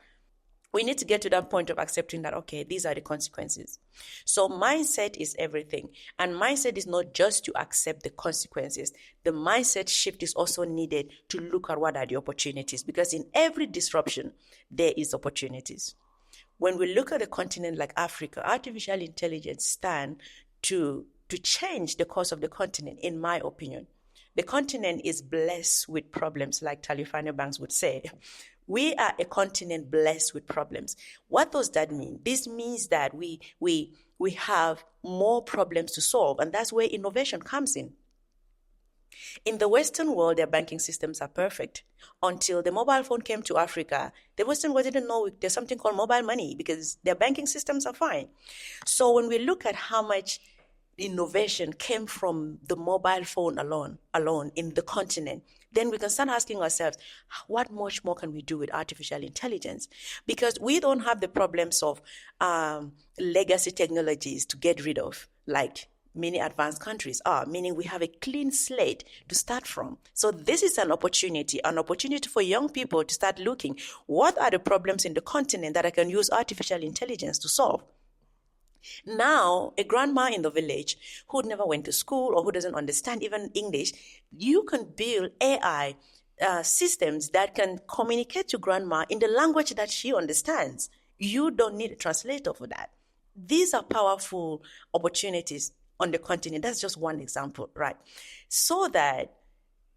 we need to get to that point of accepting that, okay, these are the consequences. So mindset is everything. And mindset is not just to accept the consequences. The mindset shift is also needed to look at what are the opportunities. Because in every disruption, there is opportunities. When we look at a continent like Africa, artificial intelligence stands to change the course of the continent, in my opinion. The continent is blessed with problems, like Talifani Banks would say. We are a continent blessed with problems. What does that mean? This means that we have more problems to solve, and that's where innovation comes in. In the Western world, their banking systems are perfect. Until the mobile phone came to Africa, the Western world didn't know there's something called mobile money because their banking systems are fine. So when we look at how much innovation came from the mobile phone alone in the continent, then we can start asking ourselves, what much more can we do with artificial intelligence? Because we don't have the problems of legacy technologies to get rid of, like many advanced countries are, meaning we have a clean slate to start from. So this is an opportunity for young people to start looking, what are the problems in the continent that I can use artificial intelligence to solve? Now, a grandma in the village who never went to school or who doesn't understand even English, you can build AI systems that can communicate to grandma in the language that she understands. You don't need a translator for that. These are powerful opportunities on the continent. That's just one example, right? So that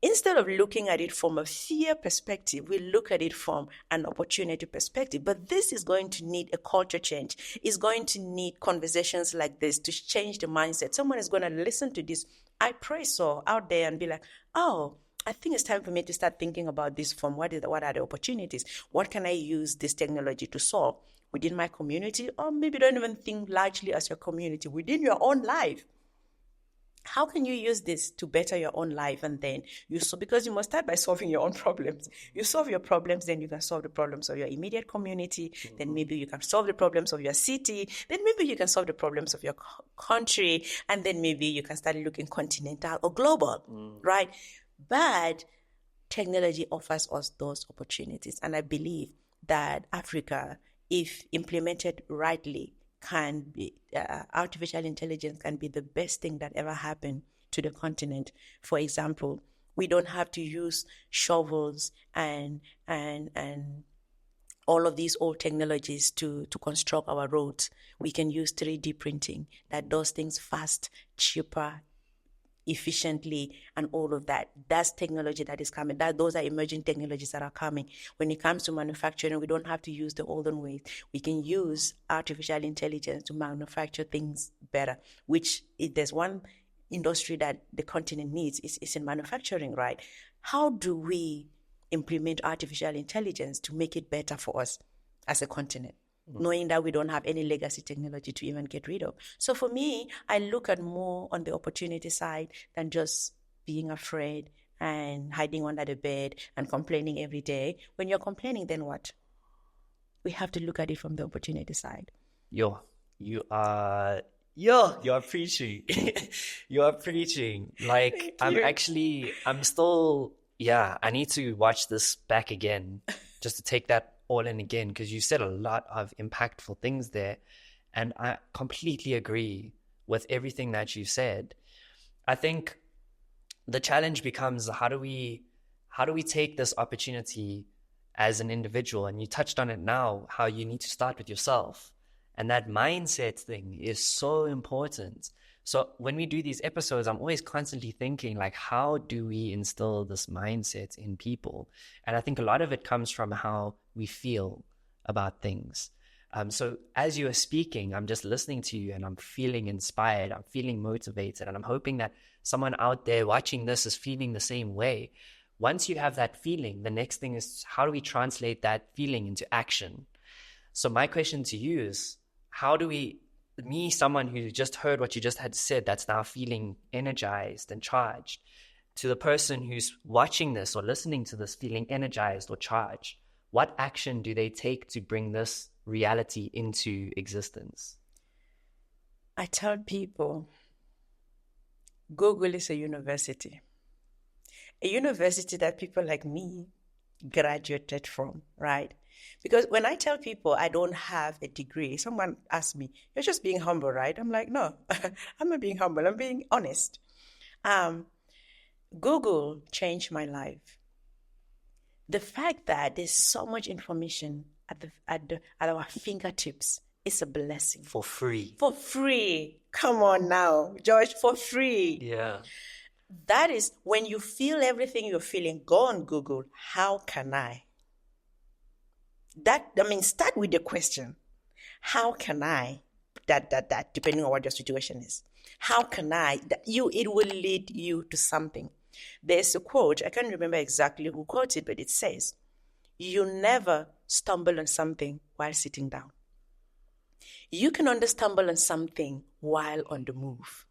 instead of looking at it from a fear perspective, we look at it from an opportunity perspective. But this is going to need a culture change. It's going to need conversations like this to change the mindset. Someone is going to listen to this, I pray so, out there and be like, oh, I think it's time for me to start thinking about this from what are the opportunities? What can I use this technology to solve within my community? Or maybe don't even think largely as your community, within your own life. How can you use this to better your own life? And then because you must start by solving your own problems. You solve your problems, then you can solve the problems of your immediate community. Mm-hmm. Then maybe you can solve the problems of your city. Then maybe you can solve the problems of your country. And then maybe you can start looking continental or global, right? But technology offers us those opportunities. And I believe that Africa, if implemented rightly, can be artificial intelligence can be the best thing that ever happened to the continent. For example, we don't have to use shovels and all of these old technologies to construct our roads. We can use 3D printing that does things fast, cheaper, efficiently, and all of that. That's technology that is coming. Those are emerging technologies that are coming. When it comes to manufacturing, we don't have to use the olden ways. We can use artificial intelligence to manufacture things better, which if there's one industry that the continent needs, is in manufacturing, right? How do we implement artificial intelligence to make it better for us as a continent? Knowing that we don't have any legacy technology to even get rid of. So for me, I look at more on the opportunity side than just being afraid and hiding under the bed and complaining every day. When you're complaining, then what? We have to look at it from the opportunity side. You are preaching. You are preaching. Like, I need to watch this back again just to take that all in again, because you said a lot of impactful things there, and I completely agree with everything that you said. I think the challenge becomes how do we take this opportunity as an individual? And you touched on it now, how you need to start with yourself. And that mindset thing is so important. So when we do these episodes, I'm always constantly thinking, like, how do we instill this mindset in people? And I think a lot of it comes from how we feel about things. So as you are speaking, I'm just listening to you and I'm feeling inspired, I'm feeling motivated, and I'm hoping that someone out there watching this is feeling the same way. Once you have that feeling, the next thing is, how do we translate that feeling into action? So my question to you is, how do we, me, someone who just heard what you just had said, that's now feeling energized and charged, to the person who's watching this or listening to this feeling energized or charged, what action do they take to bring this reality into existence? I tell people, Google is a university that people like me graduated from, right? Because when I tell people I don't have a degree, someone asks me, "You're just being humble, right?" I'm like, no, I'm not being humble. I'm being honest. Google changed my life. The fact that there's so much information at our fingertips is a blessing. For free. For free. Come on now, George, for free. Yeah. That is when you feel everything you're feeling, go on Google, how can I? Start with the question, how can I? That, depending on what your situation is. How can I? It will lead you to something. There's a quote, I can't remember exactly who quoted it, but it says, you never stumble on something while sitting down. You can only stumble on something while on the move.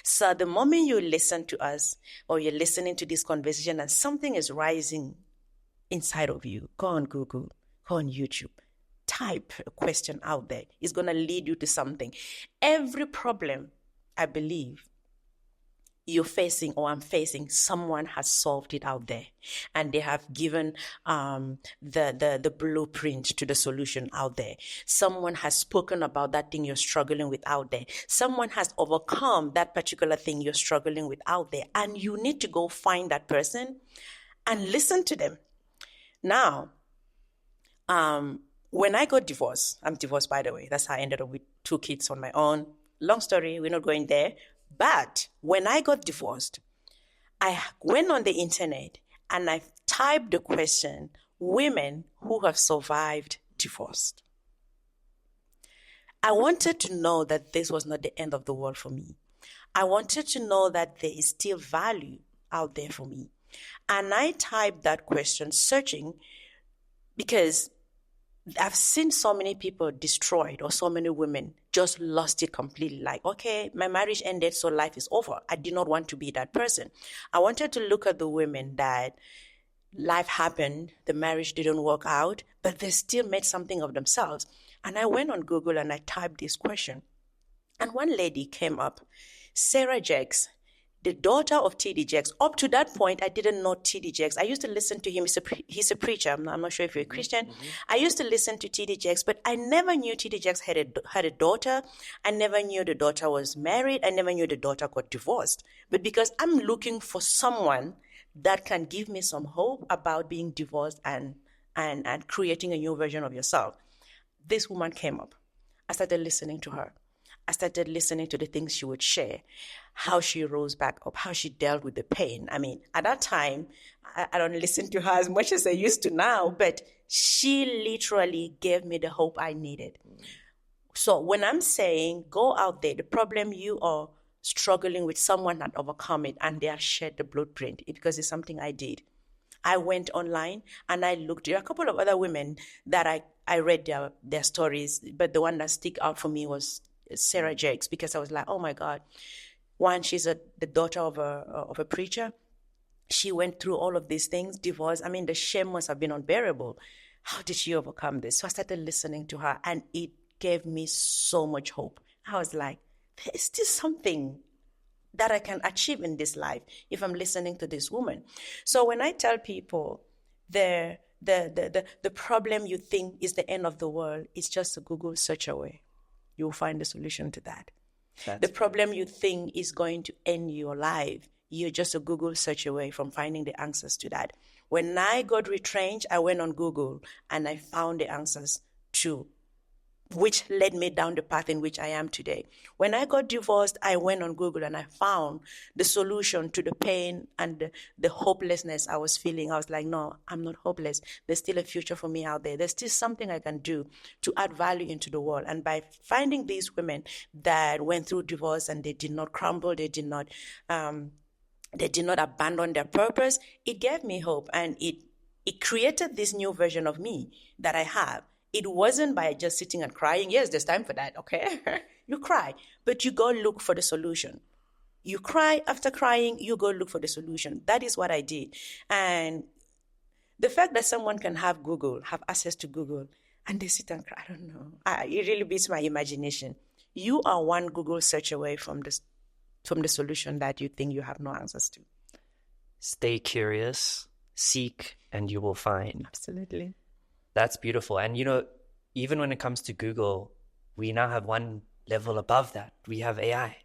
So the moment you listen to us or you're listening to this conversation and something is rising inside of you, go on Google, go on YouTube, type a question out there. It's going to lead you to something. Every problem, I believe, you're facing or I'm facing, someone has solved it out there, and they have given the blueprint to the solution out there. Someone has spoken about that thing you're struggling with out there. Someone has overcome that particular thing you're struggling with out there, and you need to go find that person and listen to them. Now, when I got divorced, I'm divorced, by the way. That's how I ended up with 2 kids on my own. Long story, we're not going there. But when I got divorced, I went on the internet and I typed the question, women who have survived divorce. I wanted to know that this was not the end of the world for me. I wanted to know that there is still value out there for me. And I typed that question, searching, because I've seen so many people destroyed, or so many women just lost it completely. Like, okay, my marriage ended, so life is over. I did not want to be that person. I wanted to look at the women that life happened, the marriage didn't work out, but they still made something of themselves. And I went on Google and I typed this question. And one lady came up, Sarah Jakes, the daughter of T.D. Jakes. Up to that point, I didn't know T.D. Jakes. I used to listen to him. He's a preacher. I'm not sure if you're a Christian. Mm-hmm. I used to listen to T.D. Jakes, but I never knew T.D. Jakes had a daughter. I never knew the daughter was married. I never knew the daughter got divorced. But because I'm looking for someone that can give me some hope about being divorced and creating a new version of yourself, this woman came up. I started listening to her. I started listening to the things she would share, how she rose back up, how she dealt with the pain. I mean, at that time, I don't listen to her as much as I used to now, but she literally gave me the hope I needed. So when I'm saying go out there, the problem you are struggling with, someone had overcome it and they have shared the blueprint, because it's something I did. I went online and I looked. There are a couple of other women that I read their stories, but the one that stuck out for me was Sarah Jakes, because I was like, oh my God. One, she's the daughter of a preacher. She went through all of these things, divorce. I mean, the shame must have been unbearable. How did she overcome this? So I started listening to her, and it gave me so much hope. I was like, there's still something that I can achieve in this life if I'm listening to this woman. So when I tell people the problem you think is the end of the world, it's just a Google search away. You'll find the solution to that. The problem you think is going to end your life, you're just a Google search away from finding the answers to that. When I got retrenched, I went on Google and I found the answers to which led me down the path in which I am today. When I got divorced, I went on Google and I found the solution to the pain and the hopelessness I was feeling. I was like, no, I'm not hopeless. There's still a future for me out there. There's still something I can do to add value into the world. And by finding these women that went through divorce and they did not crumble, they did not abandon their purpose, it gave me hope. And it created this new version of me that I have. It wasn't by just sitting and crying. Yes, there's time for that, okay? You cry, but you go look for the solution. You cry, after crying, you go look for the solution. That is what I did. And the fact that someone can have Google, have access to Google, and they sit and cry, I don't know. It really beats my imagination. You are one Google search away from the solution that you think you have no answers to. Stay curious, seek, and you will find. Absolutely. That's beautiful. And, you know, even when it comes to Google, we now have one level above that. We have AI.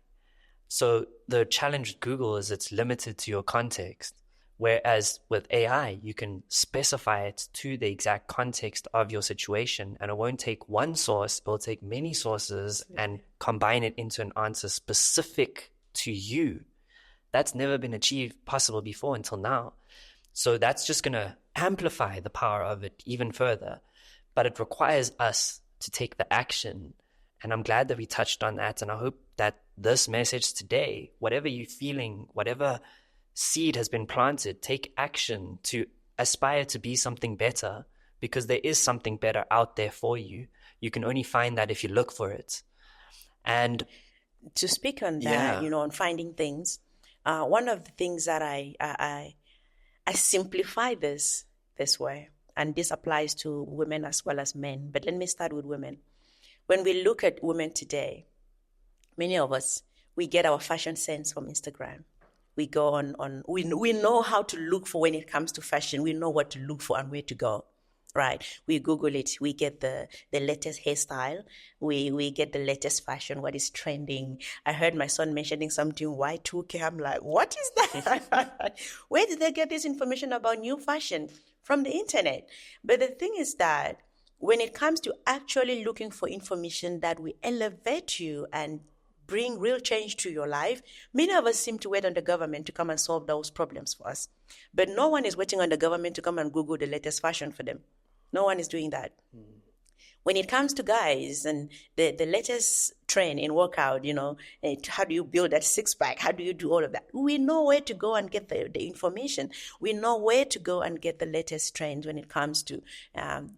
So the challenge with Google is it's limited to your context. Whereas with AI, you can specify it to the exact context of your situation. And it won't take one source, it will take many sources and combine it into an answer specific to you. That's never been achieved possible before until now. So that's just going to amplify the power of it even further. But it requires us to take the action. And I'm glad that we touched on that. And I hope that this message today, whatever you're feeling, whatever seed has been planted, take action to aspire to be something better, because there is something better out there for you. You can only find that if you look for it. And to speak on that, on finding things, one of the things that I simplify this way, and this applies to women as well as men. But let me start with women. When we look at women today, many of us, we get our fashion sense from Instagram. We go on we know how to look for when it comes to fashion. We know what to look for and where to go, right? We Google it. We get the latest hairstyle. We get the latest fashion, what is trending. I heard my son mentioning something, Y2K. I'm like, what is that? Where did they get this information about new fashion? From the internet. But the thing is that when it comes to actually looking for information that will elevate you and bring real change to your life, many of us seem to wait on the government to come and solve those problems for us. But no one is waiting on the government to come and Google the latest fashion for them. No one is doing that. When it comes to guys and the latest trend in workout, how do you build that six-pack? How do you do all of that? We know where to go and get the information. We know where to go and get the latest trends when it comes to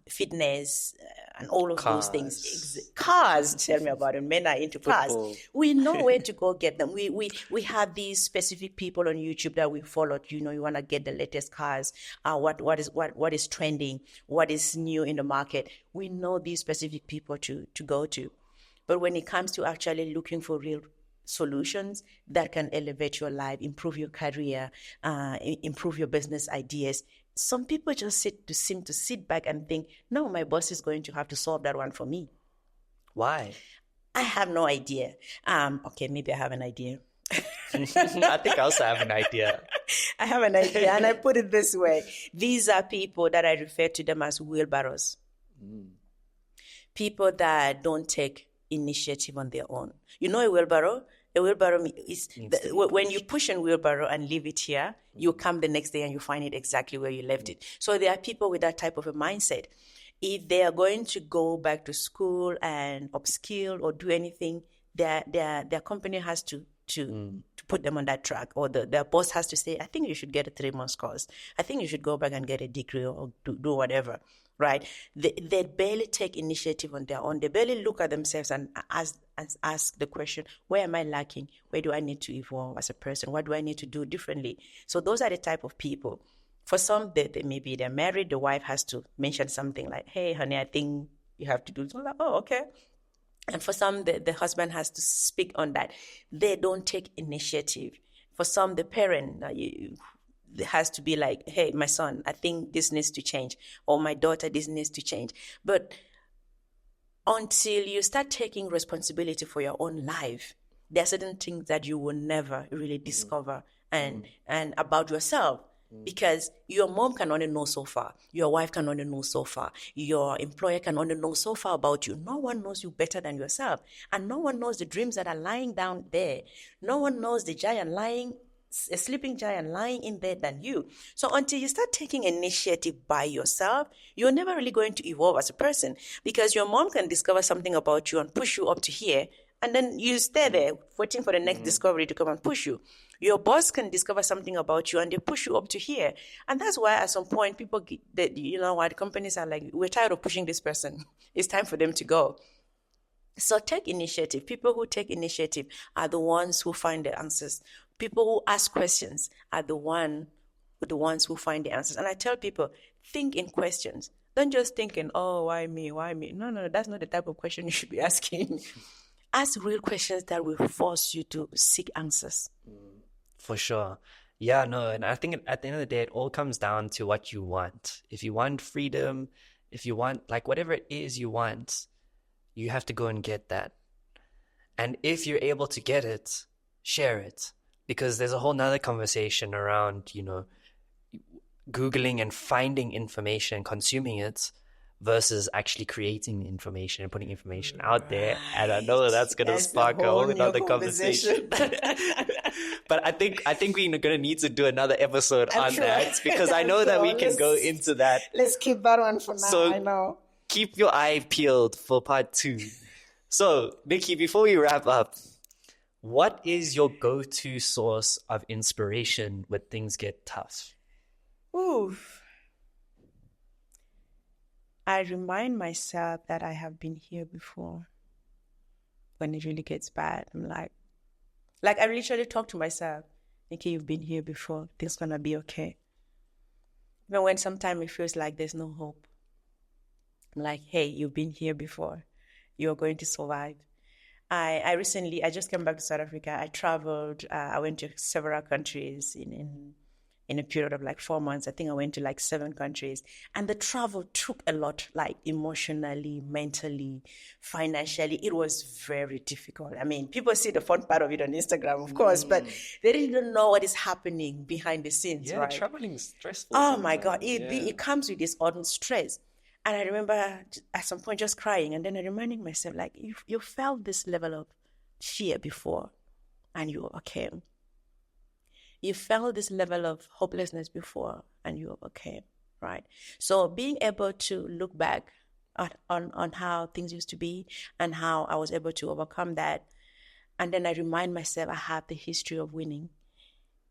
fitness and all of those things. Cars, tell me about it. Men are into cars. We know where to go get them. We have these specific people on YouTube that we follow. You want to get the latest cars. What is trending? What is new in the market? We know these specific people to go to. But when it comes to actually looking for real solutions that can elevate your life, improve your career, improve your business ideas, some people just seem to sit back and think, no, my boss is going to have to solve that one for me. Why? I have no idea. Okay, maybe I have an idea. I think I also have an idea. I have an idea, and I put it this way. These are people that I refer to them as wheelbarrows. People that don't take initiative on their own. You know a wheelbarrow? A wheelbarrow is when you push a wheelbarrow and leave it here, you come the next day and you find it exactly where you left it. So there are people with that type of a mindset. If they are going to go back to school and upskill or do anything, their company has to put them on that track, or their boss has to say, I think you should get a 3-month course. I think you should go back and get a degree or do whatever, right? They barely take initiative on their own. They barely look at themselves and ask the question, where am I lacking? Where do I need to evolve as a person? What do I need to do differently? So those are the type of people. For some, maybe they're married, the wife has to mention something like, hey, honey, I think you have to do something. Like, oh, okay. And for some, the husband has to speak on that. They don't take initiative. For some, the parent has to be like, hey, my son, I think this needs to change. Or my daughter, this needs to change. But until you start taking responsibility for your own life, there are certain things that you will never really discover and about yourself. Because your mom can only know so far, your wife can only know so far, your employer can only know so far about you. No one knows you better than yourself. And no one knows the dreams that are lying down there. No one knows the a sleeping giant lying in there than you. So until you start taking initiative by yourself, you're never really going to evolve as a person, because your mom can discover something about you and push you up to here, and then you stay there waiting for the next discovery to come and push you. Your boss can discover something about you and they push you up to here. And that's why at some point people get that, companies are like, we're tired of pushing this person. It's time for them to go. So take initiative. People who take initiative are the ones who find the answers. People who ask questions are the ones who find the answers. And I tell people, think in questions. Don't just think in, oh, why me? Why me? No, that's not the type of question you should be asking. Ask real questions that will force you to seek answers. For sure. Yeah, no, and I think at the end of the day, it all comes down to what you want. If you want freedom, if you want, like, whatever it is you want, you have to go and get that. And if you're able to get it, share it. Because there's a whole nother conversation around, Googling and finding information, consuming it, versus actually creating information and putting information out there. And I know that's going to spark a whole another conversation. But I think we're going to need to do another episode on that, because I know that we can go into that. Let's keep that one for now. So I know. Keep your eye peeled for part 2. So, Nicky, before we wrap up, what is your go-to source of inspiration when things get tough? Ooh. I remind myself that I have been here before. When it really gets bad, I'm like I literally talk to myself, Nicky, you've been here before. Things gonna be okay. Even when sometimes it feels like there's no hope, I'm like, hey, you've been here before. You're going to survive. I recently just came back to South Africa. I traveled. I went to several countries in a period of like 4 months. I think I went to like 7 countries. And the travel took a lot, like emotionally, mentally, financially. It was very difficult. I mean, people see the fun part of it on Instagram, of course, but they didn't know what is happening behind the scenes, right? Traveling is stressful. Oh my God, it comes with this odd stress. And I remember at some point just crying, and then I reminding myself, like, you felt this level of fear before and you overcame. You felt this level of hopelessness before and you overcame, right? So being able to look back on how things used to be and how I was able to overcome that, and then I remind myself I have the history of winning.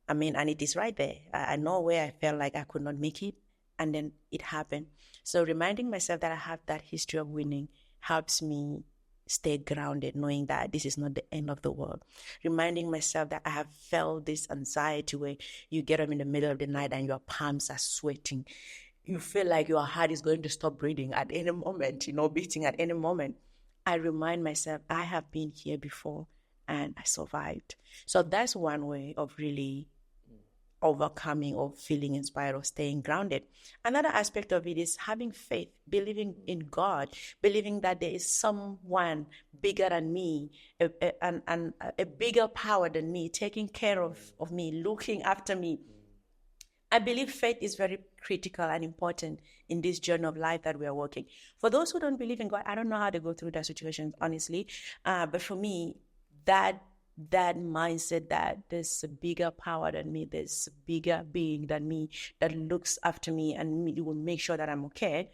I mean, and it is right there. I know where I felt like I could not make it, and then it happened. So reminding myself that I have that history of winning helps me stay grounded, knowing that this is not the end of the world. Reminding myself that I have felt this anxiety where you get up in the middle of the night and your palms are sweating. You feel like your heart is going to stop breathing at any moment, beating at any moment. I remind myself I have been here before and I survived. So that's one way of really overcoming or feeling inspired or staying grounded. Another aspect of it is having faith, believing in God, believing that there is someone bigger than me, a bigger power than me, taking care of me, looking after me. I believe faith is very critical and important in this journey of life that we are walking. For those who don't believe in God, I don't know how they go through that situation, honestly. But for me, that mindset that there's a bigger power than me, there's a bigger being than me that looks after me and will make sure that I'm okay,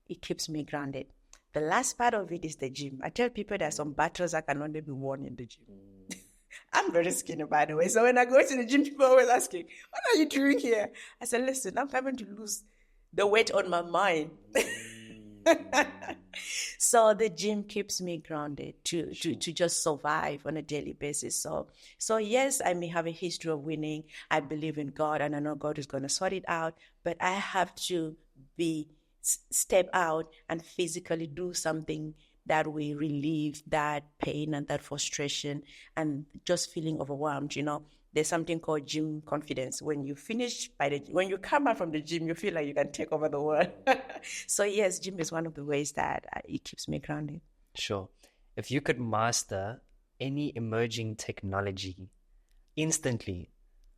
it keeps me grounded. The last part of it is the gym. I tell people there are some battles that can only be won in the gym. I'm very skinny, by the way. So when I go to the gym, people are always asking, what are you doing here? I said, listen, I'm having to lose the weight on my mind. So the gym keeps me grounded to just survive on a daily basis. So yes, I may have a history of winning. I believe in God and I know God is going to sort it out, but I have to step out and physically do something that will relieve that pain and that frustration and just feeling overwhelmed. There's something called gym confidence. When you when you come out from the gym, you feel like you can take over the world. So yes, gym is one of the ways that it keeps me grounded. Sure. If you could master any emerging technology, instantly,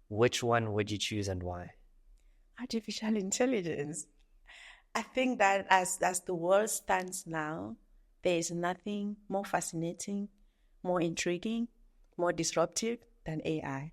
which one would you choose and why? Artificial intelligence. I think that as the world stands now, there is nothing more fascinating, more intriguing, more disruptive than AI.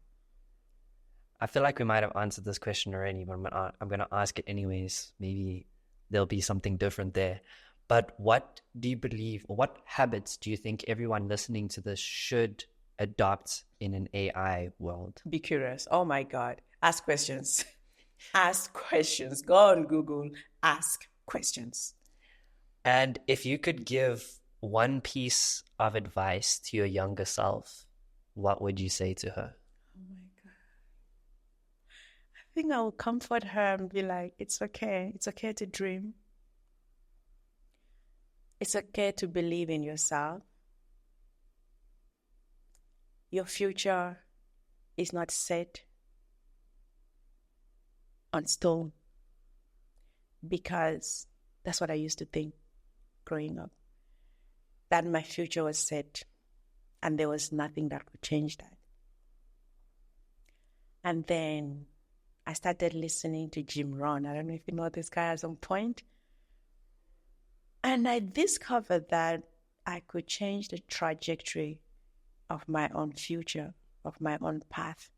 I feel like we might have answered this question already, but I'm going to ask it anyways. Maybe there'll be something different there. But what do you believe, or what habits do you think everyone listening to this should adopt in an AI world? Be curious. Oh my God. Ask questions. Ask questions. Go on Google. Ask questions. And if you could give one piece of advice to your younger self, what would you say to her? Oh my God. I think I will comfort her and be like, it's okay. It's okay to dream. It's okay to believe in yourself. Your future is not set on stone, because that's what I used to think growing up, that my future was set and there was nothing that could change that. And then I started listening to Jim Rohn. I don't know if you know this guy at some point. And I discovered that I could change the trajectory of my own future, of my own path.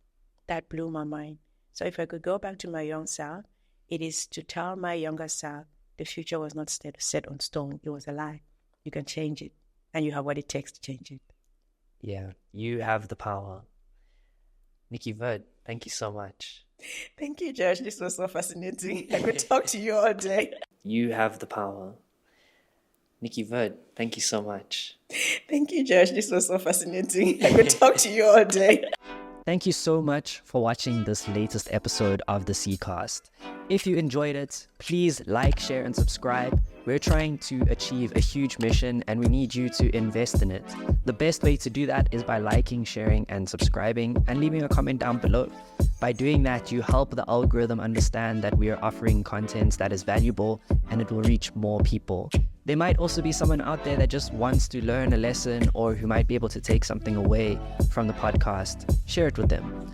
That blew my mind. So if I could go back to my young self, it is to tell my younger self the future was not set on stone. It was a lie. You can change it, and you have what it takes to change it. Yeah, you have the power. Nicky Bird, thank you so much. Thank you, Josh. This was so fascinating. I could talk to you all day. You have the power. Nicky Bird, thank you so much. Thank you, Josh. This was so fascinating. I could talk to you all day. Thank you so much for watching this latest episode of the C.Cast. If you enjoyed it, please like, share, and subscribe. We're trying to achieve a huge mission and we need you to invest in it. The best way to do that is by liking, sharing, and subscribing, and leaving a comment down below. By doing that, you help the algorithm understand that we are offering content that is valuable and it will reach more people. There might also be someone out there that just wants to learn a lesson or who might be able to take something away from the podcast. Share it with them.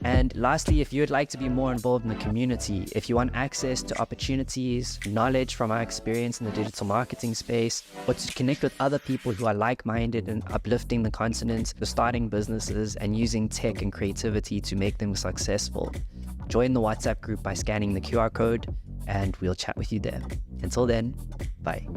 And lastly, if you would like to be more involved in the community, if you want access to opportunities, knowledge from our experience in the digital marketing space, or to connect with other people who are like-minded and uplifting the continent, starting businesses and using tech and creativity to make them successful, join the WhatsApp group by scanning the QR code and we'll chat with you there. Until then, bye.